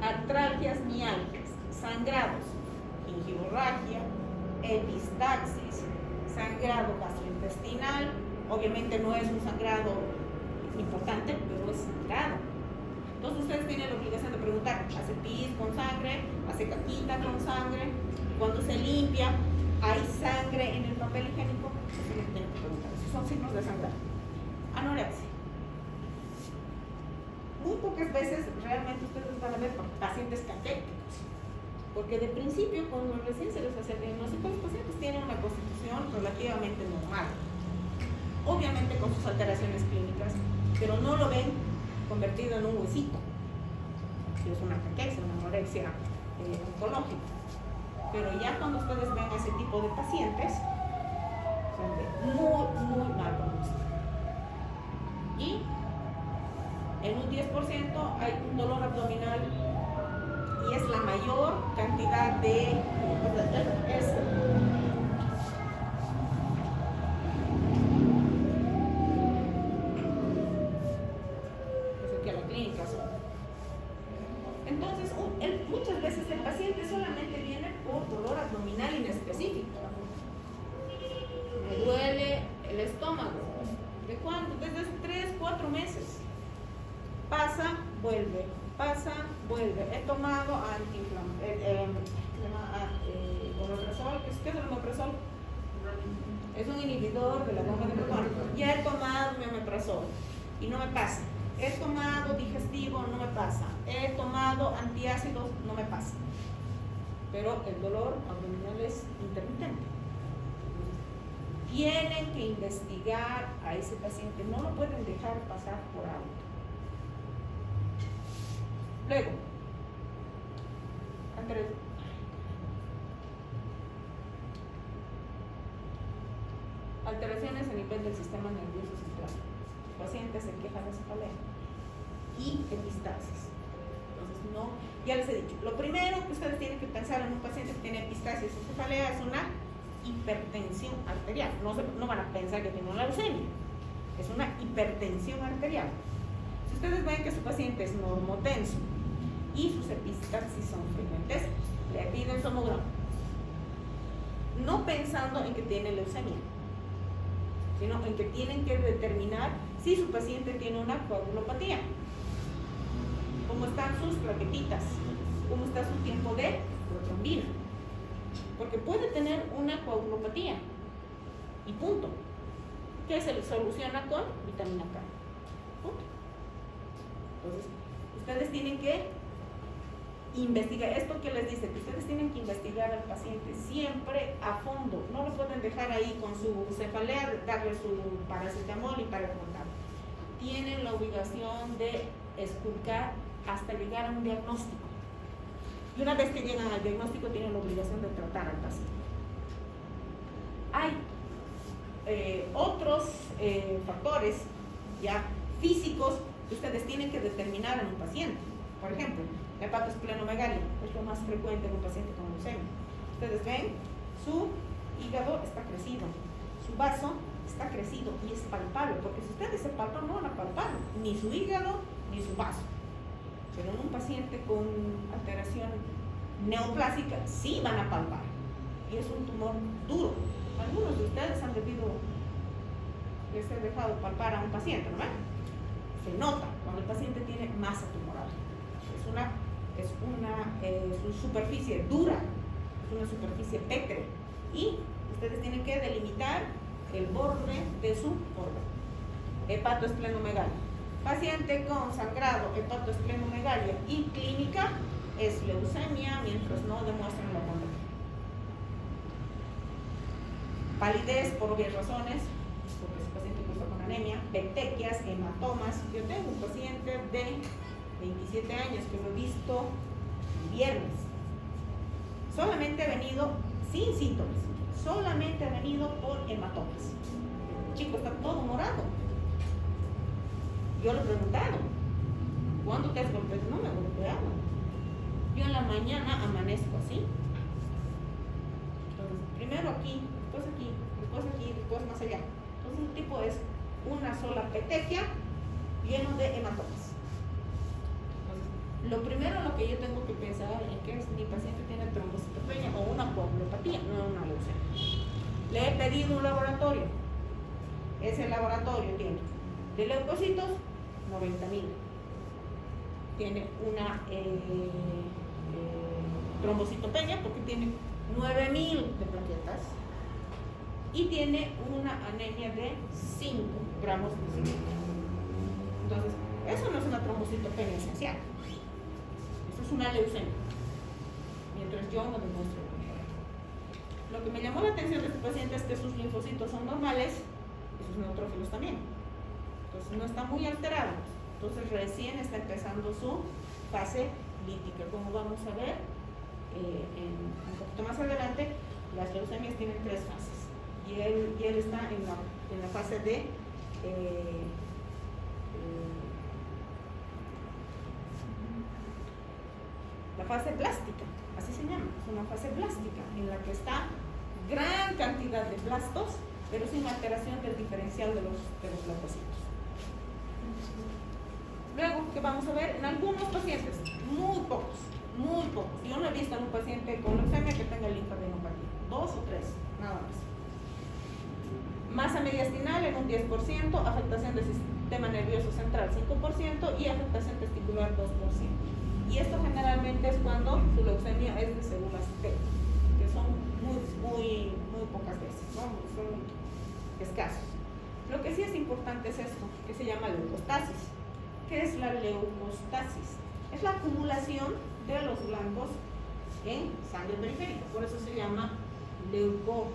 artralgias mialgias, sangrados, gingivorragia, epistaxis, sangrado gastrointestinal. Obviamente no es un sangrado importante, pero es sangrado. Entonces ustedes tienen la obligación de preguntar, ¿hace pis con sangre? ¿Hace caquita con sangre? Cuando se limpia, ¿hay sangre en el papel higiénico? Eso es lo que tienen que preguntar. Esos son signos de sangrado. Anorexia. Muy pocas veces realmente ustedes van a ver pacientes caquéticos, porque de principio cuando recién se les hace el diagnóstico, los pacientes tienen una constitución relativamente normal, obviamente con sus alteraciones clínicas, pero no lo ven convertido en un huesito, si es una caquexia, una anorexia oncológica. Pero ya cuando ustedes ven ese tipo de pacientes, son de muy mal pronóstico. Y en un 10% hay un dolor abdominal y es la mayor cantidad de que a la clínica son. Entonces, muchas veces el paciente solamente viene por dolor abdominal inespecífico. Me duele el estómago. ¿De cuándo? Desde 3-4 meses. Pasa, vuelve. He tomado omeprazol. ¿Qué es el omeprazol? Es un inhibidor de la bomba de Bruton. Ya he tomado mi omeprazol y no me pasa. he tomado digestivo, no me pasa, he tomado antiácidos, no me pasa, pero el dolor abdominal es intermitente. Tienen que investigar a ese paciente, no lo pueden dejar pasar por alto. Luego, alteraciones a nivel del sistema nervioso central. El paciente se queja de cefalea y epistasis. Entonces, no, ya les he dicho, lo primero que ustedes tienen que pensar en un paciente que tiene epistasis o cefalea es una hipertensión arterial. No van a pensar que tiene una leucemia, es una hipertensión arterial. Si ustedes ven que su paciente es normotenso y sus epistaxis son frecuentes, le piden sonograma, no pensando en que tiene leucemia, sino en que tienen que determinar si su paciente tiene una coagulopatía, cómo están sus plaquetitas, cómo está su tiempo de protrombina, porque puede tener una coagulopatía y punto, que se soluciona con vitamina K, punto. Entonces, ustedes tienen que investigar, esto que les dice, que ustedes tienen que investigar al paciente siempre a fondo, no lo pueden dejar ahí con su cefalea, darle su paracetamol y para de contar. Tienen la obligación de esculcar hasta llegar a un diagnóstico, y una vez que llegan al diagnóstico tienen la obligación de tratar al paciente. Hay otros factores ya físicos que ustedes tienen que determinar en un paciente. Por ejemplo, la hepatosplenomegalia es lo más frecuente en un paciente con leucemia. Ustedes ven, su hígado está crecido, su vaso está crecido y es palpable, porque si ustedes se palpan no van a palpar ni su hígado ni su vaso. Pero en un paciente con alteración neoplásica sí van a palpar, y es un tumor duro. Algunos de ustedes han debido ser dejado palpar a un paciente, ¿no ven? Se nota cuando el paciente tiene masa tumoral. Es una superficie dura, es una superficie pétrea, y ustedes tienen que delimitar el borde de su órgano. Hepatoesplenomegalia. Paciente con sangrado, hepatoesplenomegalia y clínica es leucemia mientras no demuestren la condena. Palidez por obvias razones, porque su paciente cursa con anemia, petequias, hematomas. Yo tengo un paciente de 27 años que lo he visto el viernes. Solamente ha venido sin síntomas, solamente ha venido por hematomas. El chico está todo morado. Yo le he preguntado, ¿cuándo te has golpeado? No me he golpeado. Yo en la mañana amanezco así. Entonces, primero aquí, después aquí, después aquí, después más allá. Entonces el tipo es una sola petequia lleno de hematomas. Lo primero en lo que yo tengo que pensar es que mi paciente tiene trombocitopenia o una coagulopatía, no una leucemia. Le he pedido un laboratorio. Ese laboratorio tiene de leucocitos 90.000. Tiene una trombocitopenia porque tiene 9.000 de plaquetas y tiene una anemia de 5 gramos de silicio. Entonces, eso no es una trombocitopenia esencial. Es una leucemia, mientras yo no demuestro lo contrario. Lo que me llamó la atención de este paciente es que sus linfocitos son normales y sus neutrófilos también. Entonces no está muy alterado. Entonces recién está empezando su fase lítica. Como vamos a ver un poquito más adelante, las leucemias tienen 3 fases. Y él está en la fase de la fase blástica, así se llama, es una fase blástica en la que está gran cantidad de blastos, pero sin alteración del diferencial de los leucocitos. Luego, ¿qué vamos a ver? En algunos pacientes, muy pocos. Yo no he visto en un paciente con leucemia que tenga linfadenopatía, 2 o 3, nada más. Masa mediastinal en un 10%, afectación del sistema nervioso central 5% y afectación testicular 2%. Y esto generalmente es cuando su leucemia es de células T, que son muy pocas veces, ¿no? Son escasos. Lo que sí es importante es esto, que se llama leucostasis. ¿Qué es la leucostasis? Es la acumulación de los blancos en sangre periférica, por eso se llama leucostasis,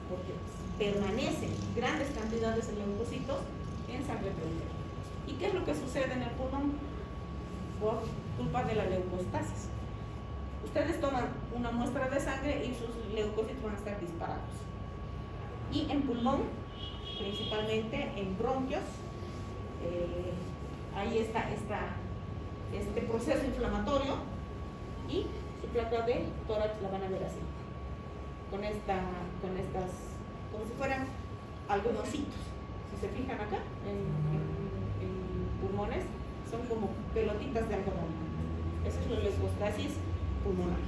porque permanecen grandes cantidades de leucocitos en sangre periférica. ¿Y qué es lo que sucede en el pulmón por culpa de la leucostasis? Ustedes toman una muestra de sangre y sus leucocitos van a estar disparados. Y en pulmón, principalmente en bronquios, ahí está este proceso inflamatorio, y su placa de tórax la van a ver así, con estas, como si fueran algodoncitos. Si se fijan acá, en pulmones, son como pelotitas de algodón. Esa es la leucostasis pulmonar.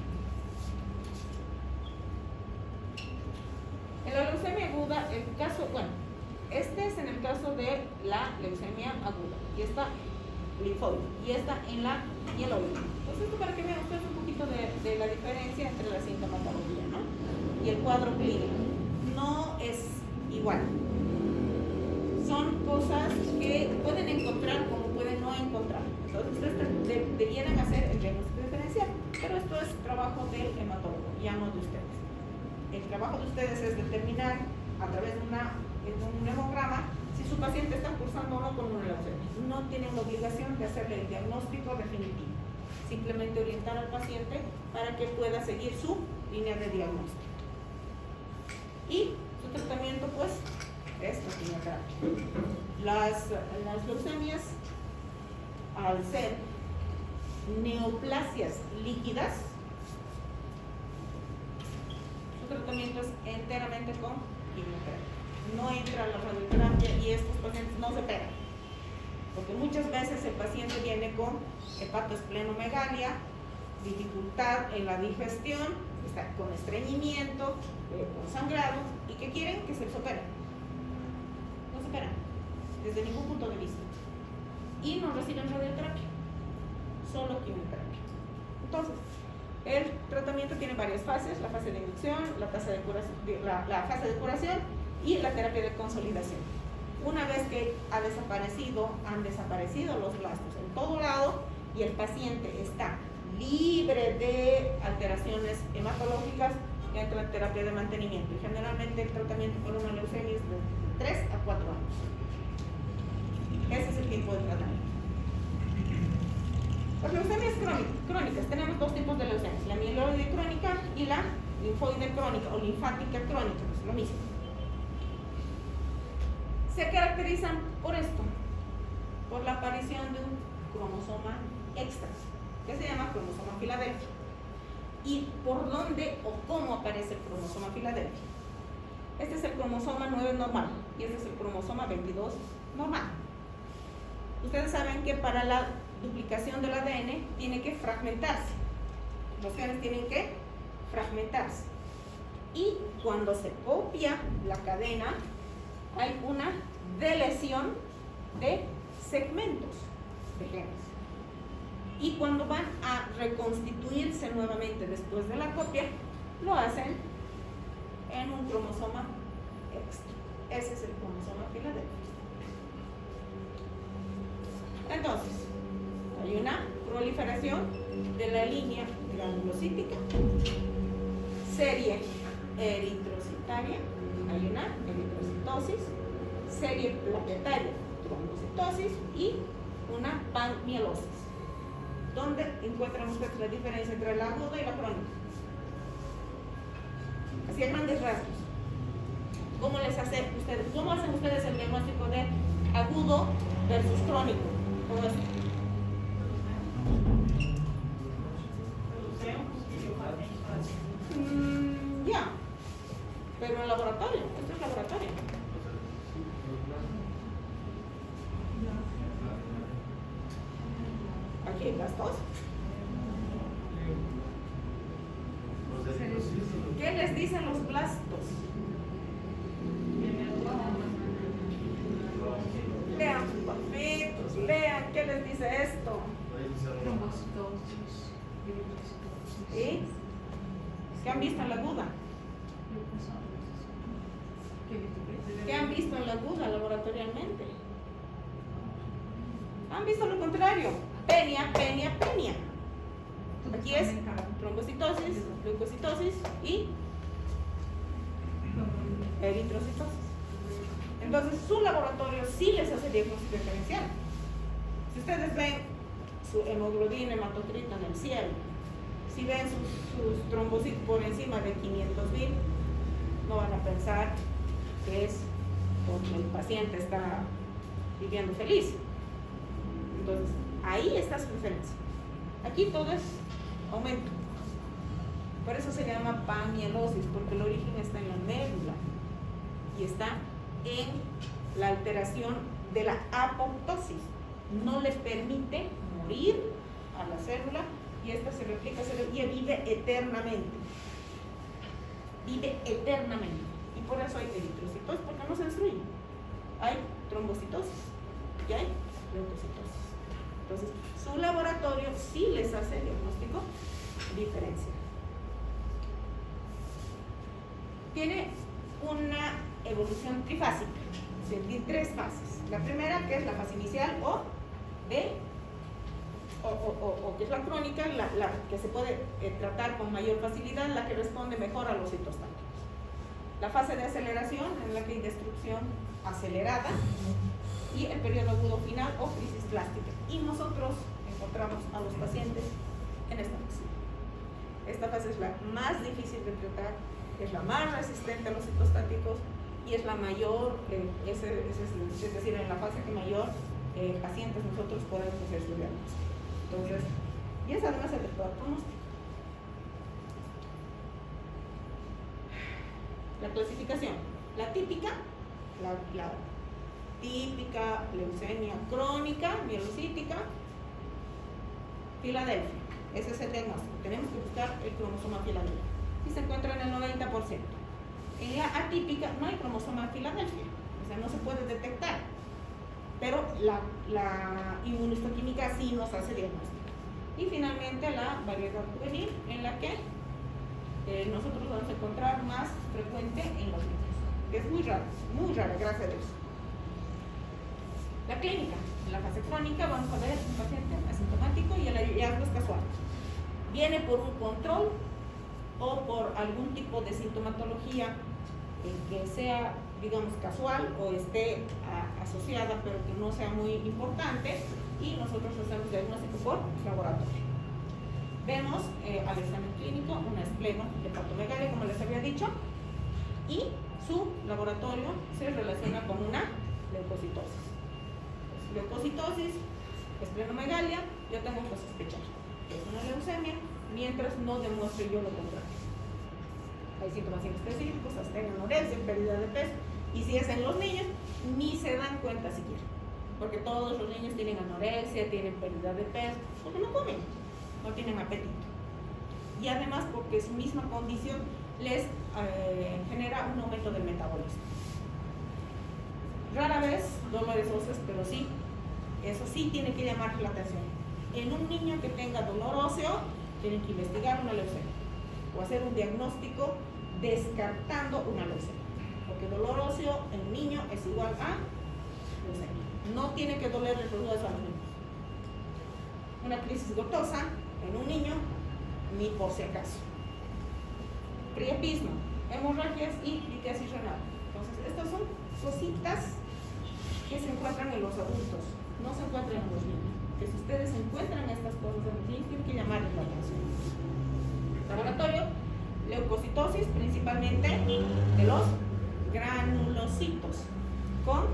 En la leucemia aguda, el caso, bueno, este es en el caso de la leucemia aguda, y esta linfoide, y esta en la mieloide. Entonces, esto para que vean ustedes un poquito de la diferencia entre la sintomatología, ¿no? Y el cuadro clínico. No es igual. Son cosas que pueden encontrar como pueden no encontrar. Entonces, ustedes debieran hacer el diagnóstico diferencial, pero esto es trabajo del hematólogo, ya no de ustedes. El trabajo de ustedes es determinar a través de un hemograma si su paciente está cursando o no con una leucemia. No tienen la obligación de hacerle el diagnóstico definitivo, simplemente orientar al paciente para que pueda seguir su línea de diagnóstico. Y su tratamiento, pues, es la quimioterapia. Las leucemias, al ser neoplasias líquidas, su tratamiento es enteramente con quimioterapia. No entra la radioterapia y estos pacientes no se operan, porque muchas veces el paciente viene con hepatoesplenomegalia, dificultad en la digestión, está con estreñimiento, con sangrado, y que quieren que se les opere. No se operan desde ningún punto de vista y no reciben radioterapia, solo quimioterapia. Entonces, el tratamiento tiene varias fases: la fase de inducción, la fase de curación y la terapia de consolidación. Una vez que han desaparecido los blastos en todo lado y el paciente está libre de alteraciones hematológicas, entra en terapia de mantenimiento. Y generalmente el tratamiento por una leucemia es de 3 a 4 años. Ese es el tiempo de tratamiento. Las leucemias crónicas, tenemos dos tipos de leucemias: la mieloide crónica y la linfoide crónica o linfática crónica, es lo mismo. Se caracterizan por esto, por la aparición de un cromosoma extra, que se llama cromosoma Filadelfia. ¿Y por dónde o cómo aparece el cromosoma Filadelfia? Este es el cromosoma 9 normal y este es el cromosoma 22 normal. Ustedes saben que para la duplicación del ADN tiene que fragmentarse. Los genes tienen que fragmentarse. Y cuando se copia la cadena, hay una delesión de segmentos de genes. Y cuando van a reconstituirse nuevamente después de la copia, lo hacen en un cromosoma extra. Ese es el cromosoma Filadelfia. Entonces, hay una proliferación de la línea granulocítica, serie eritrocitaria, hay una eritrocitosis, serie plaquetaria, trombocitosis y una panmielosis. ¿Dónde encuentran ustedes la diferencia entre la aguda y la crónica? Así en grandes rasgos. ¿Cómo hacen ustedes el diagnóstico de agudo versus crónico? ¿Cómo es? Ya, pero en laboratorio, esto es laboratorio. Aquí hay blastos. ¿Qué les dicen los blastos? Vean sus papitos, vean qué les dice esto. ¿Sí? ¿Qué han visto en la aguda? ¿Qué han visto en la aguda laboratorialmente? Han visto lo contrario. Penia. Aquí es trombocitosis, leucocitosis y eritrocitosis. Entonces, su laboratorio sí les hace diagnóstico diferencial. Si ustedes ven su hemoglobina, hematocrito en el cielo, si ven sus trombocitos por encima de 500,000, no van a pensar que es porque el paciente está viviendo feliz. Entonces, ahí está su diferencia. Aquí todo es aumento. Por eso se llama panielosis, porque el origen está en la médula y está en la alteración de la apoptosis. No le permite morir a la célula y esta se replica y vive eternamente. Vive eternamente. Y por eso hay eritrocitosis, porque no se destruye. Hay trombocitosis y hay leucocitosis. Entonces, su laboratorio sí les hace diagnóstico diferencial. Tiene una evolución trifásica, tiene 3 fases. La primera, que es la fase inicial o que es la crónica, la que se puede tratar con mayor facilidad, la que responde mejor a los citostáticos. La fase de aceleración, en la que hay destrucción acelerada, y el periodo agudo final o crisis plástica. Y nosotros encontramos a los pacientes en esta fase. Esta fase es la más difícil de tratar, es la más resistente a los citostáticos y es la mayor, es decir, en la fase que mayor pacientes nosotros podemos hacer su diagnóstico. Entonces, y es además el mejor pronóstico. La clasificación, la típica leucemia crónica, mielocítica, Filadelfia. Ese es el diagnóstico. Tenemos que buscar el cromosoma Filadelfia. Y se encuentra en el 90%. En la atípica no hay cromosoma Filadelfia, o sea, no se puede detectar. Pero la inmunohistoquímica sí nos hace diagnóstico. Y finalmente la variedad juvenil, en la que nosotros vamos a encontrar más frecuente en los niños, que es muy rara, gracias a Dios. La clínica, en la fase crónica vamos a ver un paciente asintomático y el hallazgo es casual. Viene por un control o por algún tipo de sintomatología que sea, digamos, casual o esté asociada pero que no sea muy importante, y nosotros hacemos diagnóstico por laboratorio. Vemos al examen clínico un espleno de hepatomegalia, como les había dicho, y su laboratorio se relaciona con una leucocitosis. Leucocitosis, esplenomegalia, yo tengo que sospechar que es una leucemia mientras no demuestre yo lo contrario. Hay síntomas inespecíficos, astenia, anorexia, pérdida de peso, y si es en los niños, ni se dan cuenta siquiera, porque todos los niños tienen anorexia, tienen pérdida de peso, porque no comen, no tienen apetito, y además porque su misma condición les genera un aumento del metabolismo. Rara vez dolores óseos, pero sí, eso sí tiene que llamar la atención. En un niño que tenga dolor óseo, tienen que investigar una leucemia o hacer un diagnóstico descartando una leucemia, porque dolor óseo en un niño es igual a leucemia. No tiene que dolerle los huesos a los niños. Una crisis gotosa en un niño, ni por si acaso. Priapismo, hemorragias y litiasis renal. Entonces, estas son cositas que se encuentran en los adultos, no se encuentran en los niños. Que si ustedes encuentran estas cosas en los niños, tienen que llamarles la atención. Laboratorio, leucocitosis, principalmente de los granulocitos, con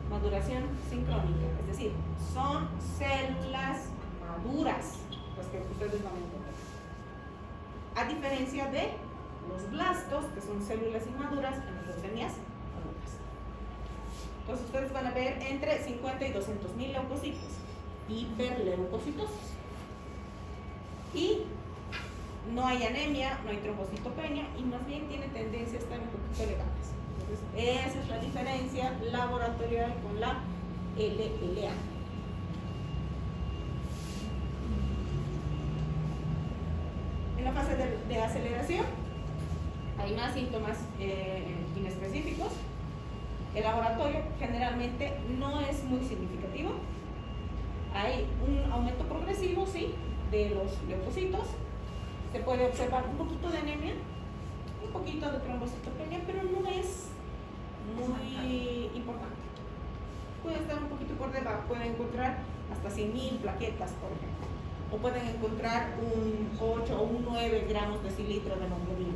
maduración sincrónica, es decir, son células maduras las que ustedes van a encontrar. A diferencia de los blastos, que son células inmaduras en las leucemias maduras. Entonces ustedes van a ver entre 50 y 200,000 leucocitos, hiperleucocitosis. Y no hay anemia, no hay trombocitopenia, y más bien tiene tendencia a estar un poquito elevadas. Entonces, esa es la diferencia laboratorial con la LLA. En la fase de aceleración hay más síntomas inespecíficos. El laboratorio generalmente no es muy significativo. Hay un aumento progresivo, sí, de los leucocitos. Se puede observar un poquito de anemia, un poquito de trombocitopenia, pero no es muy importante. Puede estar un poquito por debajo, pueden encontrar hasta 100.000 plaquetas, por ejemplo. O pueden encontrar un 8 o un 9 gramos de decilitro de hemoglobina.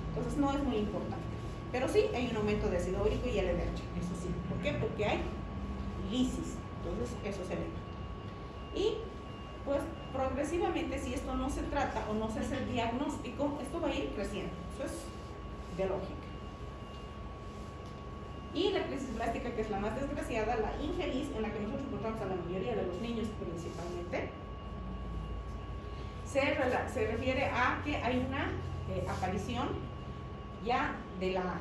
Entonces no es muy importante. Pero sí hay un aumento de ácido úrico y LDH, eso sí. ¿Por qué? Porque hay lisis. Entonces eso se eleva. Y pues progresivamente, si esto no se trata o no se hace el diagnóstico, esto va a ir creciendo. Eso es de lógica. Y la crisis plástica, que es la más desgraciada, la infeliz, en la que nosotros encontramos a la mayoría de los niños principalmente, se refiere a que hay una aparición ya de la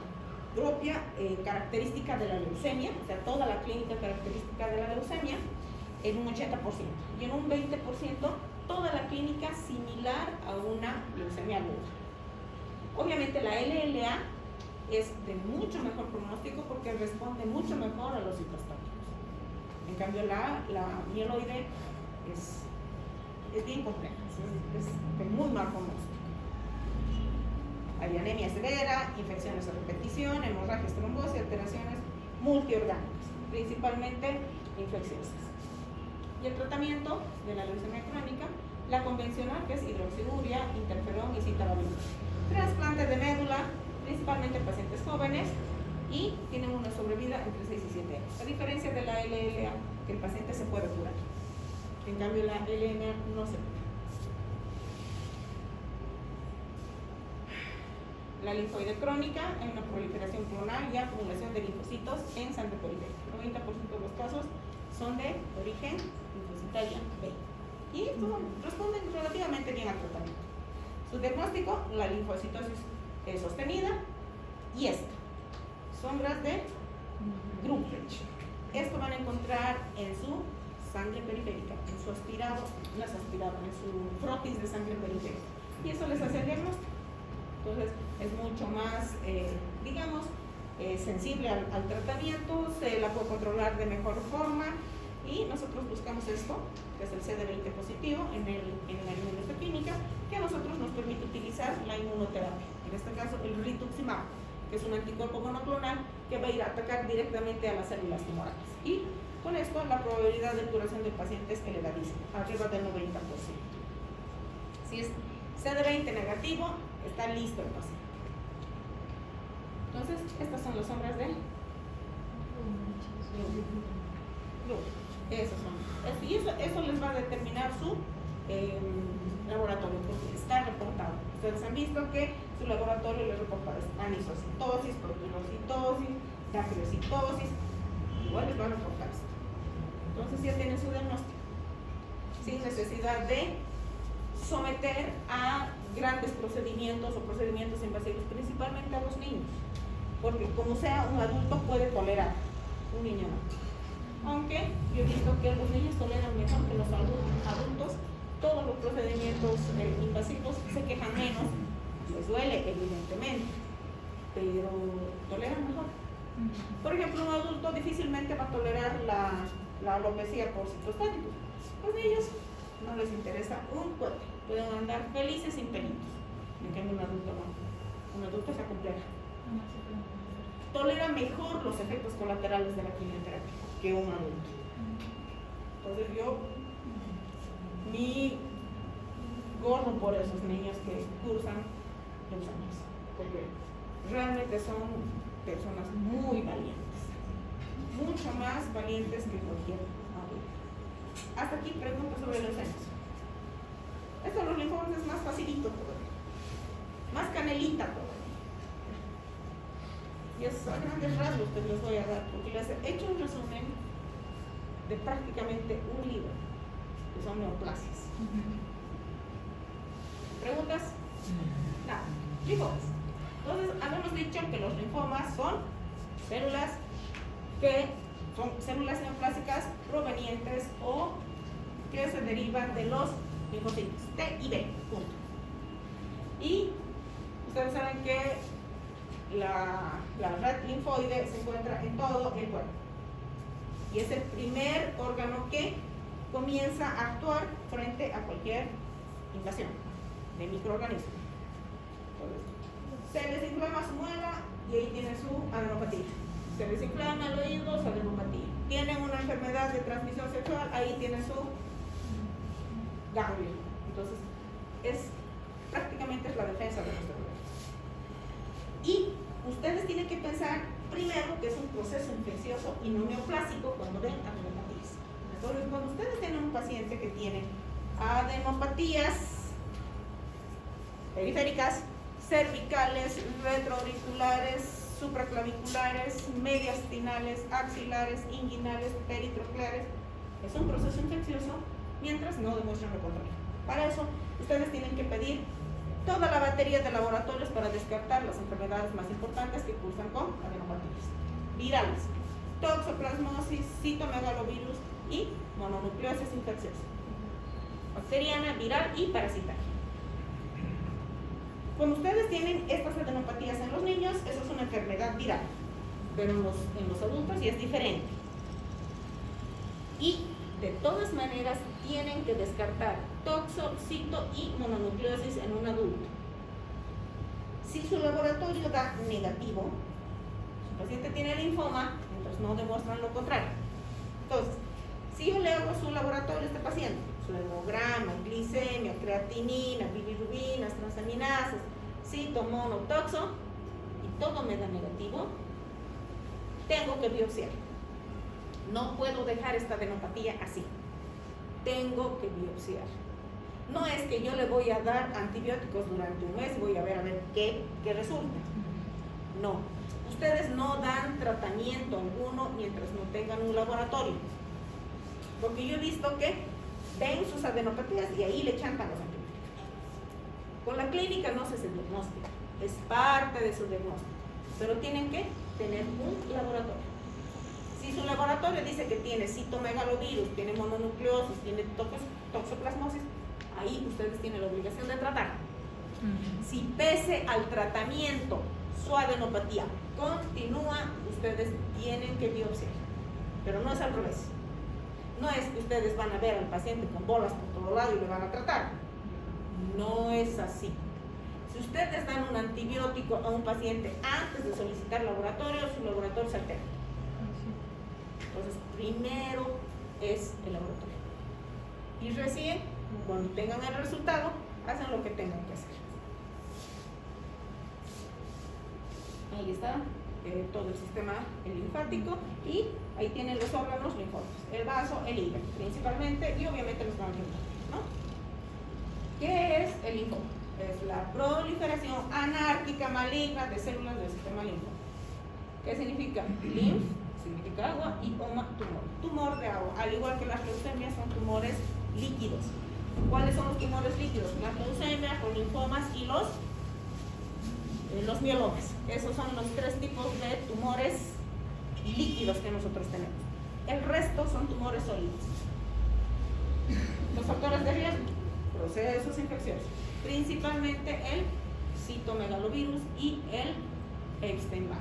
propia característica de la leucemia, o sea, toda la clínica característica de la leucemia, en un 80%, y en un 20% toda la clínica similar a una leucemia aguda. Obviamente la LLA es de mucho mejor pronóstico porque responde mucho mejor a los citostáticos. En cambio la mieloide es bien compleja, es de muy mal pronóstico. Hay anemia severa, infecciones a repetición, hemorragias, trombosis, alteraciones multiorgánicas, principalmente infecciosas. Y el tratamiento de la leucemia crónica, la convencional, que es hidroxiurea, interferón y citarabina. Trasplante de médula, principalmente en pacientes jóvenes, y tienen una sobrevida entre 6 y 7 años. A diferencia de la LLA, que el paciente se puede curar. En cambio, la LNA no se cura. La linfoide crónica, hay una proliferación clonal y acumulación de linfocitos en sangre periférica. El 90% de los casos son de origen linfocitaria B. Y responden relativamente bien al tratamiento. Su diagnóstico, la linfocitosis sostenida y esta. Sombras de Grumbrecht. Esto van a encontrar en su sangre periférica, en su aspirado, en su frotis de sangre periférica. Y eso les hace el diagnóstico. Entonces es mucho más, sensible al tratamiento, se la puede controlar de mejor forma y nosotros buscamos esto, que es el CD20 positivo en la inmunohistoquímica, que a nosotros nos permite utilizar la inmunoterapia. En este caso el rituximab, que es un anticuerpo monoclonal que va a ir a atacar directamente a las células tumorales. Y con esto la probabilidad de curación del paciente es elevadísima, arriba del 90%. Si es CD20 negativo, está listo el paciente. Entonces, estas son las sombras de esos son. Y eso les va a determinar su laboratorio, porque está reportado. Ustedes han visto que su laboratorio les reporta anisocitosis, proteinocitosis, dactiocitosis, igual les va a reportar esto. Entonces ya tienen su diagnóstico, sin necesidad de someter a grandes procedimientos o procedimientos invasivos, principalmente a los niños, porque como sea un adulto puede tolerar, un niño no. Aunque yo he visto que los niños toleran mejor que los adultos todos los procedimientos invasivos, se quejan menos, les duele evidentemente, pero toleran mejor. Por ejemplo, un adulto difícilmente va a tolerar la alopecia por citostáticos. Los niños no les interesa un cohete, pueden andar felices sin pelitos. En cambio, un adulto no. Un adulto se compleja. Tolera mejor los efectos colaterales de la quimioterapia que un adulto. Entonces mi gorro por esos niños que cursan leucemias, porque realmente son personas muy valientes, mucho más valientes que cualquier adulto. Hasta aquí preguntas sobre leucemias. Esto de los linfomas es más facilito todavía, más canelita todavía. Y es a grandes rasgos que les voy a dar, porque les he hecho un resumen de prácticamente un libro, que son neoplasias. ¿Preguntas? Nada. Linfomas. Entonces, habíamos dicho que los linfomas son células que son células neoplásicas provenientes o que se derivan de los linfocitos T y B, punto. Y ustedes saben que la red linfoide se encuentra en todo el cuerpo y es el primer órgano que comienza a actuar frente a cualquier invasión de microorganismos. Entonces, se les inflama su muela y ahí tiene su adenopatía. Se les inflama el oído, su adenopatía. Tienen una enfermedad de transmisión sexual, ahí tiene su ganglio. Entonces, prácticamente es la defensa de nuestro cuerpo. Y ustedes tienen que pensar primero que es un proceso infeccioso y no neoplásico cuando ven adenopatías. Entonces, cuando ustedes tienen un paciente que tiene adenopatías periféricas, cervicales, retroauriculares, supraclaviculares, mediastinales, axilares, inguinales, peritrocleares, es un proceso infeccioso mientras no demuestran lo contrario. Para eso, ustedes tienen que pedir toda la batería de laboratorios para descartar las enfermedades más importantes que cursan con adenopatías virales, toxoplasmosis, citomegalovirus y mononucleosis infecciosa, bacteriana, viral y parasitaria. Cuando ustedes tienen estas adenopatías en los niños, eso es una enfermedad viral, pero en los adultos ya es diferente. Y de todas maneras tienen que descartar toxo, cito y mononucleosis en un adulto. Si su laboratorio da negativo, su paciente tiene linfoma, entonces no demuestran lo contrario. Entonces, si yo le hago su laboratorio a este paciente, su hemograma, glicemia, creatinina, bilirubinas, transaminasas, cito, mono, toxo, y todo me da negativo, tengo que biopsiar. No puedo dejar esta adenopatía así. Tengo que biopsiar. No es que yo le voy a dar antibióticos durante un mes y voy a ver qué resulta. No. Ustedes no dan tratamiento alguno mientras no tengan un laboratorio. Porque yo he visto que ven sus adenopatías y ahí le chantan los antibióticos. Con la clínica no se hace diagnóstico. Es parte de su diagnóstico. Pero tienen que tener un laboratorio. Si su laboratorio dice que tiene citomegalovirus, tiene mononucleosis, tiene toxoplasmosis, ahí ustedes tienen la obligación de tratar. Si pese al tratamiento su adenopatía continúa, ustedes tienen que biopsiar. Pero no es al revés. No es que ustedes van a ver al paciente con bolas por todo lado y le van a tratar. No es así. Si ustedes dan un antibiótico a un paciente antes de solicitar laboratorio, su laboratorio se altera. Entonces, primero es el laboratorio. Y recién, cuando tengan el resultado, hacen lo que tengan que hacer. Ahí está todo el sistema linfático y ahí tienen los órganos linfáticos, el vaso, el hígado, principalmente, y obviamente los ganglios linfáticos, ¿no? ¿Qué es el linfoma? Es la proliferación anárquica maligna de células del sistema linfático. ¿Qué significa? Linf significa agua y oma, tumor. Tumor de agua, al igual que las leucemias son tumores líquidos. ¿Cuáles son los tumores líquidos? Las leucemias, los linfomas y los mielomas. Esos son los tres tipos de tumores líquidos que nosotros tenemos. El resto son tumores sólidos. Los factores de riesgo, procesos infecciosos, principalmente el citomegalovirus y el Epstein-Barr.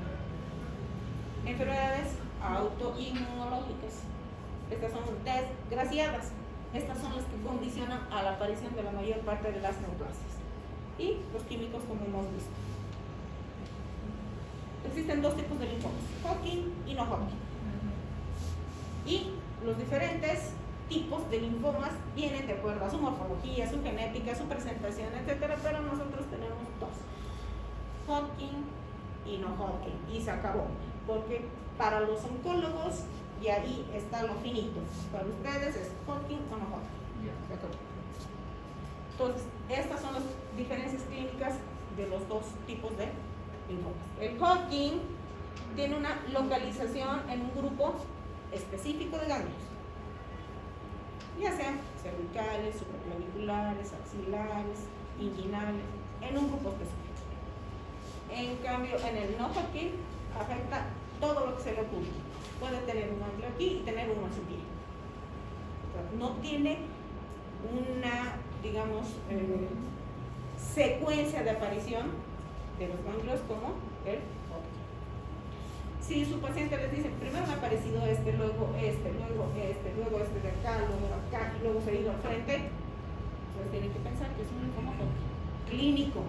Enfermedades autoinmunológicas. Estas son desgraciadas. Estas son las que condicionan a la aparición de la mayor parte de las neoplasias. Y los químicos, como hemos visto. Existen dos tipos de linfomas, Hodgkin y no Hodgkin. Y los diferentes tipos de linfomas vienen de acuerdo a su morfología, su genética, su presentación, etc. Pero nosotros tenemos dos, Hodgkin y no Hodgkin. Y se acabó. Porque para los oncólogos, y ahí está lo finito. Para ustedes es Hodgkin o no Hodgkin. Se acabó. Entonces, estas son las diferencias clínicas de los dos tipos de linfomas. El Hodgkin tiene una localización en un grupo específico de ganglios, ya sean cervicales, supraclaviculares, axilares, inguinales, en un grupo específico. En cambio, en el no Hodgkin afecta todo lo que se le ocurre. Puede tener un ganglio aquí y tener uno en su pie. No tiene una, digamos, secuencia de aparición de los ganglios como el Hodgkin. Si su paciente les dice, primero me ha aparecido este, luego este, luego este, luego este de acá, luego acá, y luego se ha ido al frente, pues tienen que pensar que es un linfoma Hodgkin clínico.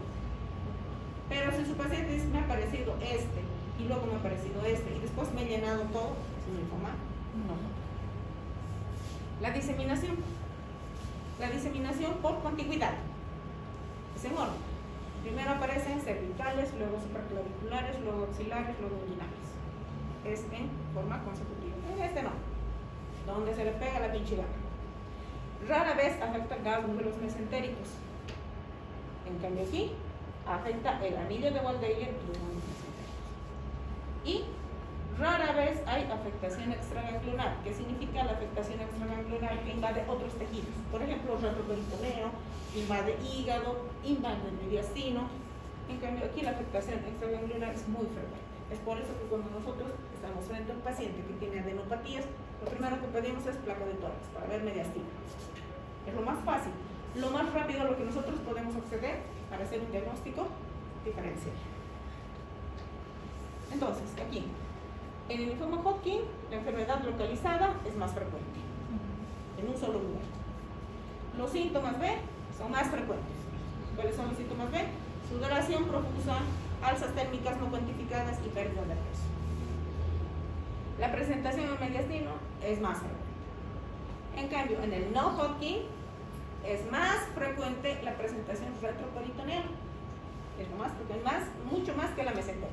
Pero si su paciente dice, me ha aparecido este, y luego me ha aparecido este, y después me he llenado todo, es un linfoma no Hodgkin. La diseminación. La diseminación por contigüidad. Es en orden. Primero aparecen cervicales, luego supraclaviculares, luego axilares, luego inguinales. Es en forma consecutiva. Este no. Donde se le pega la pinche gana. Rara vez afecta el ganglios mesentéricos. En cambio aquí afecta el anillo de Waldeyer y los ganglios mesentéricos. Y rara vez hay afectación extragangliar. ¿Qué significa la afectación extragangliar? Que invade otros tejidos. Por ejemplo, retroperitoneo, invade hígado, invade el mediastino. En cambio, aquí la afectación extragangliar es muy frecuente. Es por eso que cuando nosotros estamos frente a un paciente que tiene adenopatías, lo primero que pedimos es placa de tórax para ver mediastino. Es lo más fácil, lo más rápido a lo que nosotros podemos acceder para hacer un diagnóstico diferencial. Entonces, aquí, en el linfoma Hodgkin, la enfermedad localizada es más frecuente, en un solo lugar. Los síntomas B son más frecuentes. ¿Cuáles son los síntomas B? Sudoración profusa, alzas térmicas no cuantificadas y pérdida de peso. La presentación en mediastino es más frecuente. En cambio, en el no Hodgkin es más frecuente la presentación retroperitoneal. Es lo más frecuente, mucho más que la mesentérica.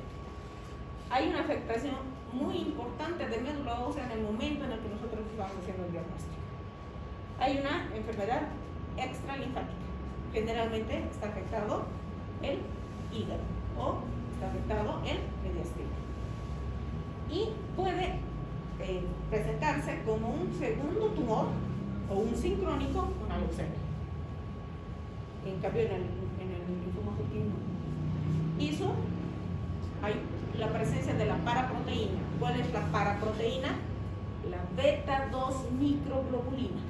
Hay una afectación muy importante de médula ósea en el momento en el que nosotros estamos haciendo el diagnóstico. Hay una enfermedad extralinfática. Generalmente está afectado el hígado o está afectado el mediastino. Y puede presentarse como un segundo tumor o un sincrónico con la leucemia. En cambio, en el linfoma Hodgkin no. ISO, hay la presencia de la paraproteína. ¿Cuál es la paraproteína? La beta 2 microglobulina,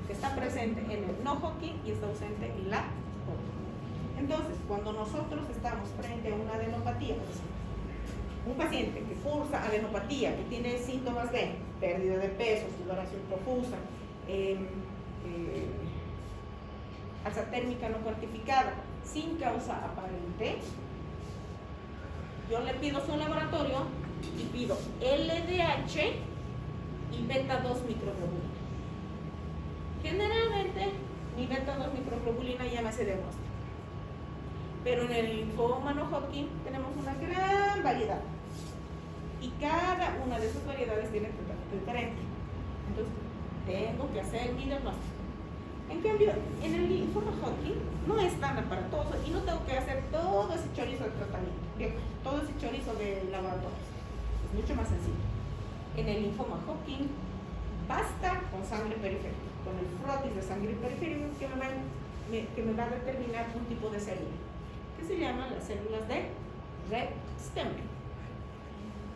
que está presente en el no Hodgkin y está ausente en la Hodgkin. Entonces, cuando nosotros estamos frente a una adenopatía, pues, un paciente que cursa adenopatía, que tiene síntomas de pérdida de peso, sudoración profusa, alza térmica no cuantificada, sin causa aparente, yo le pido su laboratorio y pido LDH y beta 2 microglobulina. Generalmente, mi beta 2 microglobulina ya me hace diagnóstico. Pero en el linfoma no Hodgkin tenemos una gran variedad. Y cada una de esas variedades tiene tratamiento diferente. Entonces, tengo que hacer mi diagnóstico. En cambio, en el linfoma Hodgkin no es tan aparatoso y no tengo que hacer todo ese chorizo de tratamiento, todo ese chorizo de laboratorios. Es mucho más sencillo. En el linfoma Hodgkin basta con sangre periférica, con el frotis de sangre periférica que me va a determinar un tipo de célula, que se llaman las células de red Stemmer.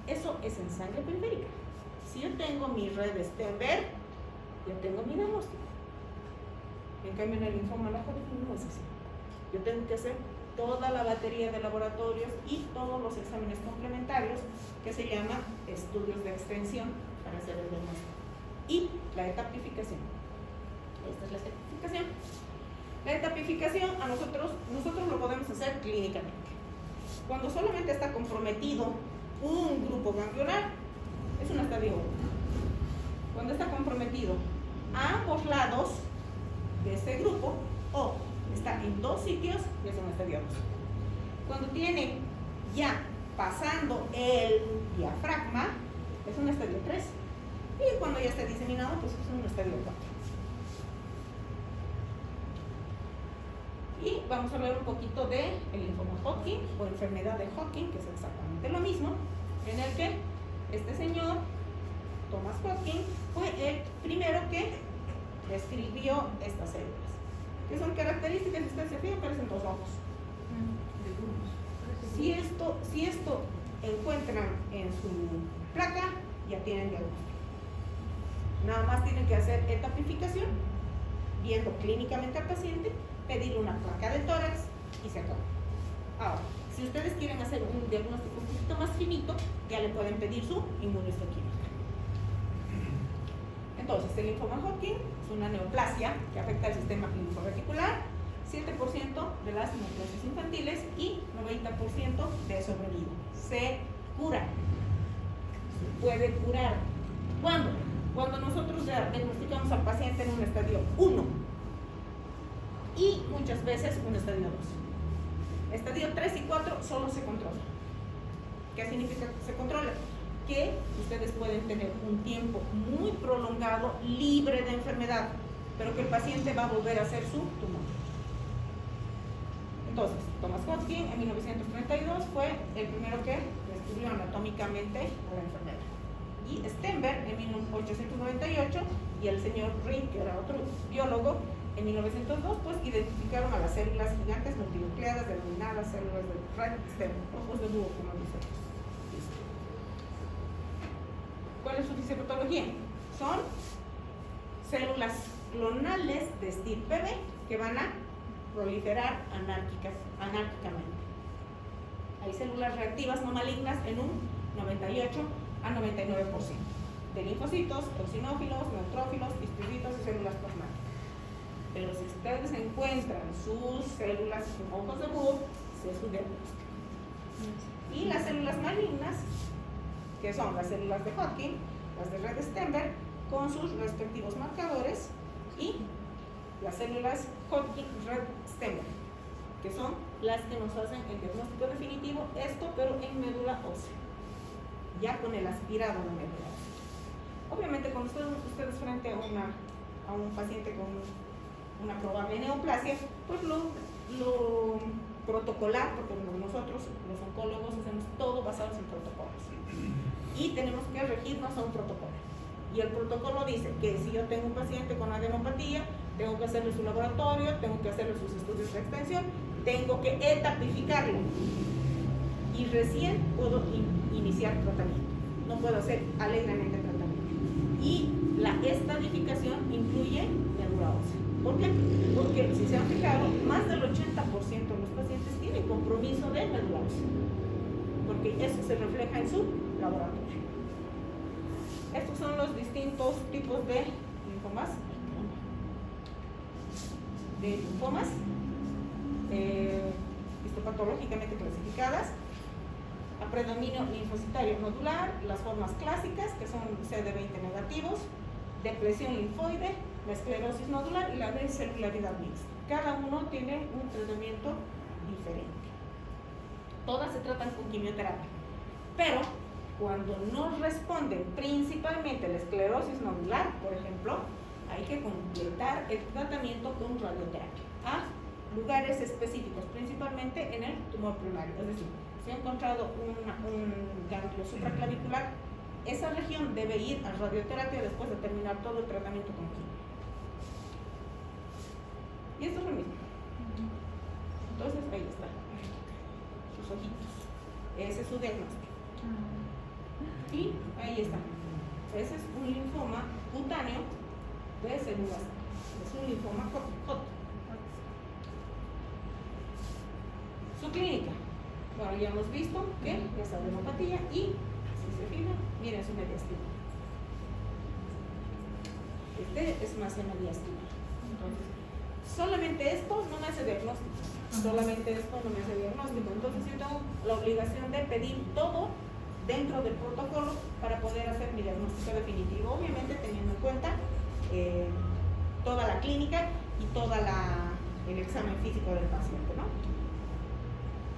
Eso es en sangre periférica. Si yo tengo mi red Stemmer, yo tengo mi diagnóstico. En cambio, en el linfoma no Hodgkin no es así. Yo tengo que hacer toda la batería de laboratorios y todos los exámenes complementarios que se llaman estudios de extensión para hacer el diagnóstico. Y la etapificación. Esta es la etapificación. La etapificación a nosotros lo podemos hacer clínicamente. Cuando solamente está comprometido un grupo ganglionar, es un estadio 1. Cuando está comprometido a ambos lados de ese grupo o está en dos sitios, ya es un estadio 2. Cuando tiene ya pasando el diafragma, es un estadio 3. Y cuando ya está diseminado, pues es un estadio 4. Y vamos a hablar un poquito de el linfoma Hodgkin o enfermedad de Hodgkin, que es exactamente lo mismo, en el que este señor, Thomas Hodgkin, fue el primero que describió estas células, que son características, si usted se fija, parecen dos ojos. Si esto encuentran en su placa, ya tienen diagnóstico. Nada más tienen que hacer etapificación, viendo clínicamente al paciente, pedirle una placa de tórax y se acabó. Ahora, Si ustedes quieren hacer un diagnóstico un poquito más finito, ya le pueden pedir su inmunohistoquímica. Entonces, el linfoma Hodgkin es una neoplasia que afecta al sistema linforeticular, 7% de las neoplasias infantiles y 90% de sobrevivo. Se cura, se puede curar. ¿Cuándo? Cuando nosotros diagnosticamos al paciente en un estadio 1 y muchas veces un estadio 2. Estadio 3 y 4 solo se controla. ¿Qué significa que se controla? Que ustedes pueden tener un tiempo muy prolongado libre de enfermedad, pero que el paciente va a volver a hacer su tumor. Entonces, Thomas Hodgkin en 1932 fue el primero que descubrió anatómicamente a la enfermedad. Y Stenberg en 1898 y el señor Ring, que era otro biólogo, en 1902 pues identificaron a las células gigantes multinucleadas denominadas células de Red Stem, ojos de búho, como dicen. ¿Cuál es su fisiopatología? Son células clonales de estirpe B que van a proliferar anárquicamente. Hay células reactivas no malignas en un 98 a 99%. De linfocitos, eosinófilos, neutrófilos, histiditos y células plasmáticas. Pero si ustedes encuentran sus células con ojos de búho, ese es su diagnóstico. Y las células malignas, que son las células de Hodgkin, las de Red Stenberg, con sus respectivos marcadores, y las células Hodgkin Red Stenberg, que son las que nos hacen el diagnóstico definitivo, esto pero en médula ósea, ya con el aspirado de médula ósea. Obviamente cuando ustedes frente a un paciente con una probable neoplasia, pues lo protocolar, porque nosotros los oncólogos hacemos todo basados en protocolos y tenemos que regirnos a un protocolo, y el protocolo dice que si yo tengo un paciente con adenopatía, tengo que hacerle su laboratorio, tengo que hacerle sus estudios de extensión, tengo que etapificarlo y recién puedo iniciar tratamiento, no puedo hacer alegremente tratamiento. Y la estadificación incluye médula ósea. ¿Por qué? Porque si se han fijado, más del 80% de los pacientes tienen compromiso de médula ósea, porque eso se refleja en su laboratorio. Estos son los distintos tipos de linfomas. Histopatológicamente clasificadas: a predominio linfocitario nodular, las formas clásicas que son CD20 negativos, depresión linfoide, la esclerosis nodular y la descelularidad mixta. Cada uno tiene un tratamiento diferente. Todas se tratan con quimioterapia, pero cuando no responden, principalmente la esclerosis nodular, por ejemplo, hay que completar el tratamiento con radioterapia a lugares específicos, principalmente en el tumor primario. Es decir, si ha encontrado un ganglio supraclavicular, esa región debe ir a radioterapia después de terminar todo el tratamiento con quimio. Y esto es lo mismo. Entonces, ahí está, sus ojitos. Ese es su diagnóstico. Y ahí está. Ese es un linfoma cutáneo de células. Es un linfoma Hodgkin. Su clínica. Bueno, ya hemos visto que es adenopatía y, si se fijan, miren su mediastina. Este es más de mediastina. Entonces, solamente esto no me hace diagnóstico. Solamente esto no me hace diagnóstico. Entonces, yo tengo la obligación de pedir todo dentro del protocolo para poder hacer mi diagnóstico definitivo, obviamente teniendo en cuenta toda la clínica y todo el examen físico del paciente, ¿no?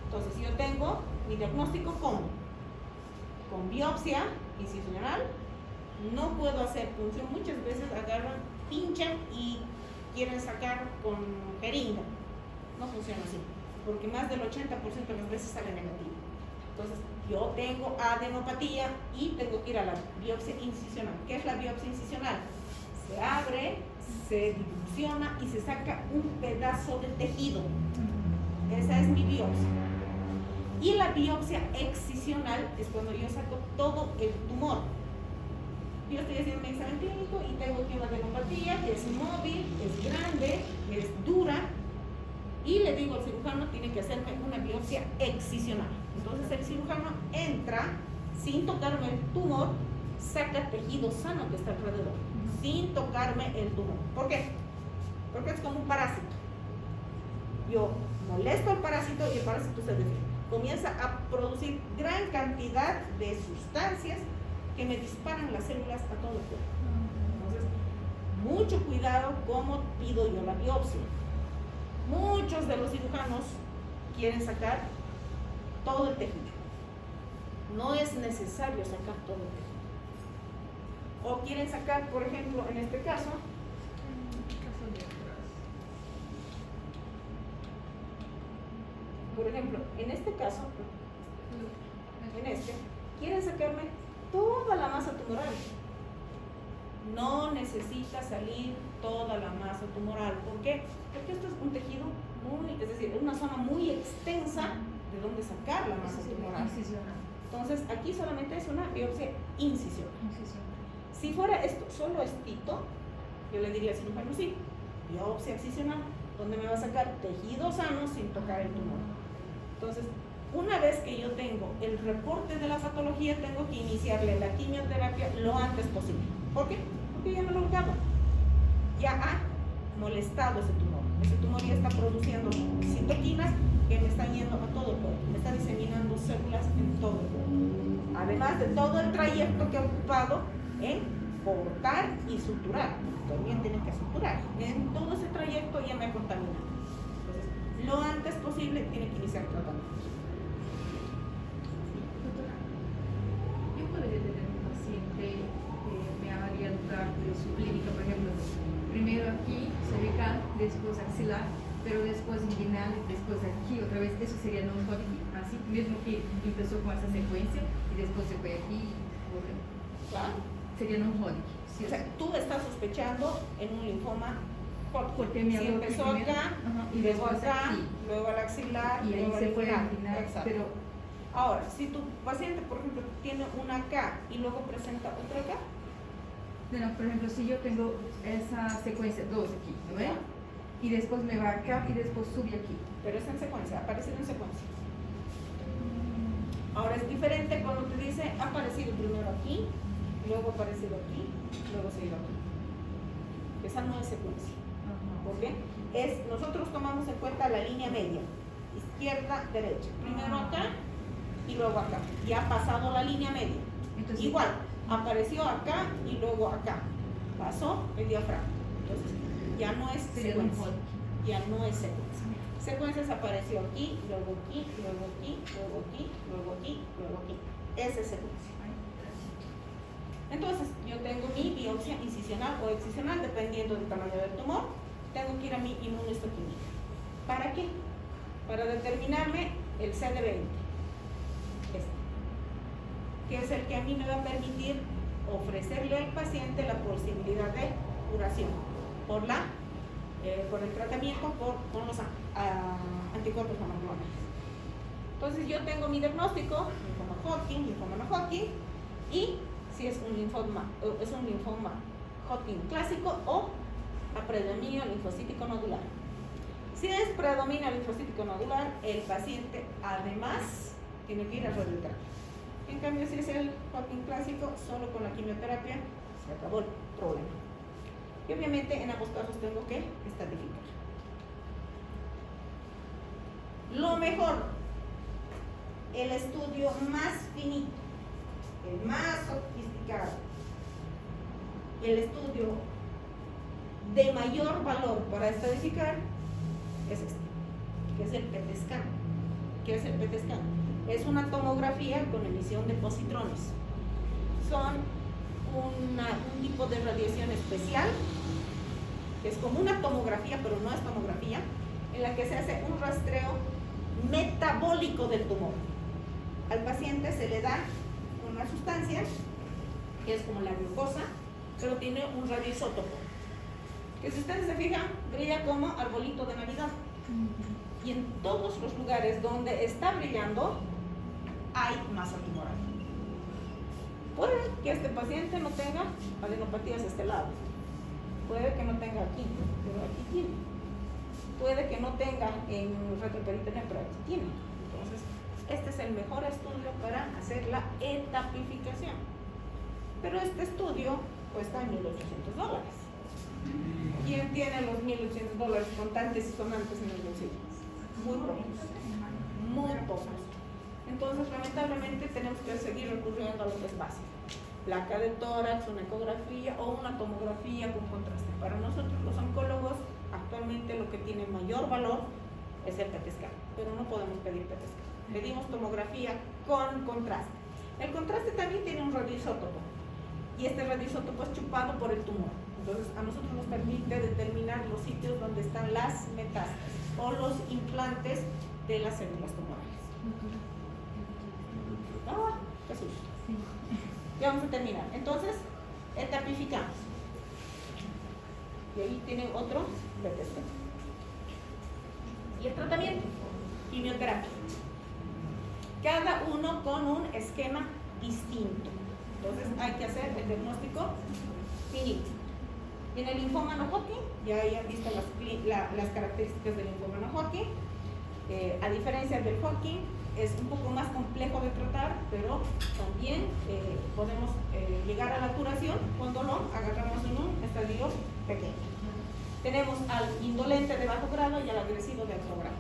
Entonces, si yo tengo mi diagnóstico con biopsia incisional, no puedo hacer punción. Muchas veces agarran, pinchan y quieren sacar con jeringa. No funciona así, porque más del 80% de las veces sale negativo. Entonces, yo tengo adenopatía y tengo que ir a la biopsia incisional. ¿Qué es la biopsia incisional? Se abre, se diluciona y se saca un pedazo de tejido. Esa es mi biopsia. Y la biopsia excisional es cuando yo saco todo el tumor. Yo estoy haciendo un examen clínico y tengo aquí una adenopatía que es móvil, es grande, es dura, y le digo al cirujano, tiene que hacerme una biopsia excisional. Entonces el cirujano entra sin tocarme el tumor, saca tejido sano que está alrededor, sin tocarme el tumor. ¿Por qué? Porque es como un parásito. Yo molesto al parásito y el parásito se defiende. Comienza a producir gran cantidad de sustancias que me disparan las células a todo el cuerpo. Entonces, mucho cuidado cómo pido yo la biopsia. Muchos de los cirujanos quieren sacar todo el tejido. No es necesario sacar todo el tejido. O quieren sacar, por ejemplo, en este caso, por ejemplo, en este caso, quieren sacarme toda la masa tumoral. No necesita salir toda la masa tumoral. ¿Por qué? Porque esto es un tejido es decir, es una zona muy extensa de donde sacar la masa tumoral. Entonces, aquí solamente es una biopsia incisional. Si fuera esto solo estito, yo le diría al cirujano, sí, biopsia excisional, donde me va a sacar tejido sano sin tocar el tumor. Entonces, una vez que yo tengo el reporte de la patología, tengo que iniciarle la quimioterapia lo antes posible. ¿Por qué? Porque ya me lo hago. Ya ha molestado ese tumor. Ese tumor ya está produciendo citoquinas que me están yendo a todo el cuerpo. Me está diseminando células en todo el cuerpo. Además de todo el trayecto que ha ocupado en cortar y suturar. También tiene que suturar. En todo ese trayecto ya me ha contaminado. Entonces, lo antes posible tiene que iniciar el tratamiento. Doctora, yo podría tener un paciente que me haría lugar de su clínica, por ejemplo, primero aquí, cervical, después axilar, pero después inguinal, después aquí, otra vez, eso sería non-Hodgkin, así mismo que empezó con esa secuencia y después se fue aquí, Claro. sería non-Hodgkin. ¿Sí? O sea, tú estás sospechando en un linfoma Hodgkin. Porque me Si habló empezó primero, acá, ajá, y luego después acá, aquí. luego al axilar, Y ahí luego se al fue inguinal. al final, Exacto. pero Ahora, si tu paciente, por ejemplo, tiene una acá y luego presenta otra acá, bueno, por ejemplo, si yo tengo esa secuencia, dos aquí, ¿no ven? Ya. Y después me va acá y después sube aquí. pero es en secuencia, aparece en secuencia. Ahora es diferente cuando te dice ha aparecido primero aquí, luego ha aparecido aquí, luego se ha ido aquí. Esa no es secuencia. ¿Por qué? Nosotros tomamos en cuenta la línea media, izquierda, derecha. Primero acá y luego acá. Ya ha pasado la línea media. Entonces, Igual, apareció acá y luego acá. Pasó el diafragma. Entonces, ya no es sería secuencia. non-Hodgkin. Ya no es secuencia. Secuencias apareció aquí, luego aquí, luego aquí, luego aquí, luego aquí, luego aquí. Esa es secuencia. Entonces, yo tengo mi biopsia incisional o excisional, dependiendo del tamaño del tumor. Tengo que ir a mi inmunohistoquímica. ¿Para qué? Para determinarme el CD20. Que es el que a mí me va a permitir ofrecerle al paciente la posibilidad de curación por el tratamiento con los anticuerpos monoclonales. Entonces yo tengo mi diagnóstico, linfoma Hodgkin, linfoma no Hodgkin, y si es un linfoma Hodgkin clásico o a predominio linfocítico nodular. Si es predominio linfocítico nodular, el paciente además tiene que ir a radioterapia. En cambio, si es el Hodgkin clásico, solo con la quimioterapia se acabó el problema. Y obviamente en ambos casos tengo que estratificar. Lo mejor, el estudio más finito, el más sofisticado, el estudio de mayor valor para estratificar es este, que es el PET scan. ¿Qué es el PET scan? Es una tomografía con emisión de positrones. Son un tipo de radiación especial, que es como una tomografía, pero no es tomografía, en la que se hace un rastreo metabólico del tumor. Al paciente se le da una sustancia, que es como la glucosa, pero tiene un radioisótopo, que si ustedes se fijan, brilla como arbolito de Navidad. Y en todos los lugares donde está brillando, hay masa tumoral. Puede que este paciente no tenga adenopatías estelares, puede que no tenga aquí, pero aquí tiene. puede que no tenga en retroperitoneal, pero aquí tiene. Entonces, este es el mejor estudio para hacer la etapificación. Pero este estudio cuesta $1,800. ¿Quién tiene los $1,800 contantes y sonantes en el bolsillo? Muy pocos. Muy pocos. Entonces, lamentablemente, tenemos que seguir recurriendo a lo que es básico. Placa de tórax, una ecografía o una tomografía con contraste. Para nosotros los oncólogos, actualmente lo que tiene mayor valor es el PET scan, pero no podemos pedir PET scan. Pedimos tomografía con contraste. El contraste también tiene un radioisótopo, y este radioisótopo es chupado por el tumor. Entonces, a nosotros nos permite determinar los sitios donde están las metástasis o los implantes de las células tumorales. Ah, qué susto. Ya vamos a terminar. Entonces, etapificamos. Y ahí tienen otro PET scan. Y el tratamiento, quimioterapia. Cada uno con un esquema distinto. Entonces, hay que hacer el diagnóstico finito. En el linfoma no Hodgkin, ya hayan visto las características del linfoma no Hodgkin. A diferencia del Hodgkin, es un poco más complejo de tratar, pero también podemos llegar a la curación cuando lo agarramos en un estadio pequeño. Tenemos al indolente de bajo grado y al agresivo de alto grado.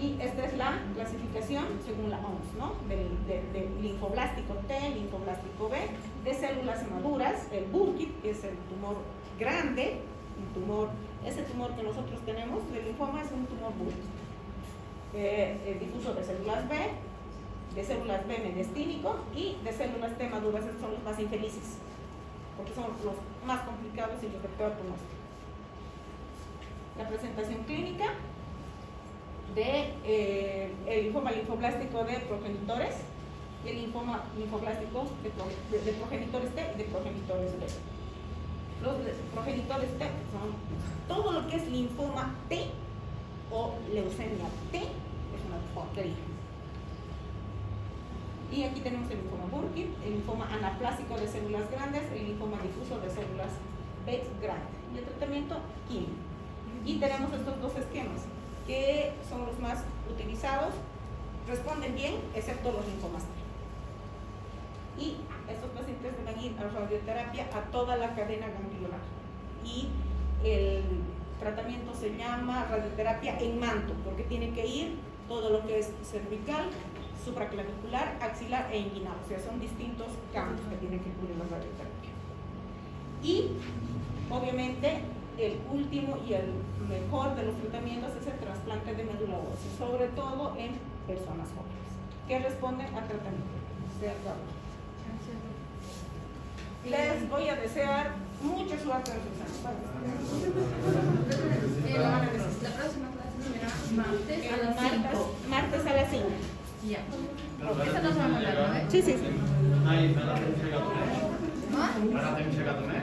Y esta es la clasificación según la OMS, ¿no? Del linfoblástico T, linfoblástico B, de células maduras, el Burkitt, que es el tumor grande, ese tumor que nosotros tenemos del linfoma es un tumor Burkitt. Difuso de células B mediastínico y de células T maduras, estos son los más infelices, porque son los más complicados y los de peor pronóstico. La presentación clínica de el linfoma linfoblástico de progenitores y el linfoma linfoblástico de progenitores T y de progenitores B. Los progenitores T son todo lo que es linfoma T o leucemia T, es una porquería. Y aquí tenemos el linfoma Burkitt, el linfoma anaplásico de células grandes, el linfoma difuso de células B grandes. Y el tratamiento químico. Y tenemos estos dos esquemas, que son los más utilizados, responden bien, excepto los linfomas T. Y estos pacientes deben ir a radioterapia a toda la cadena ganglionar. Y el tratamiento se llama radioterapia en manto, porque tiene que ir todo lo que es cervical, supraclavicular, axilar e inguinal. O sea, son distintos campos que tiene que cubrir la radioterapia. Y, obviamente, el último y el mejor de los tratamientos es el trasplante de médula ósea, sobre todo en personas jóvenes que responden al tratamiento. Se acabó. Les voy a desear mucha suerte en sus exámenes. La próxima clase será martes a El las 5. martes a las 5. Ya. Esa nos va a mandar, ¿no? Sí, sí. Ai, mas ela tem que chegar também? ¿Ah? Ela tem que chegar também?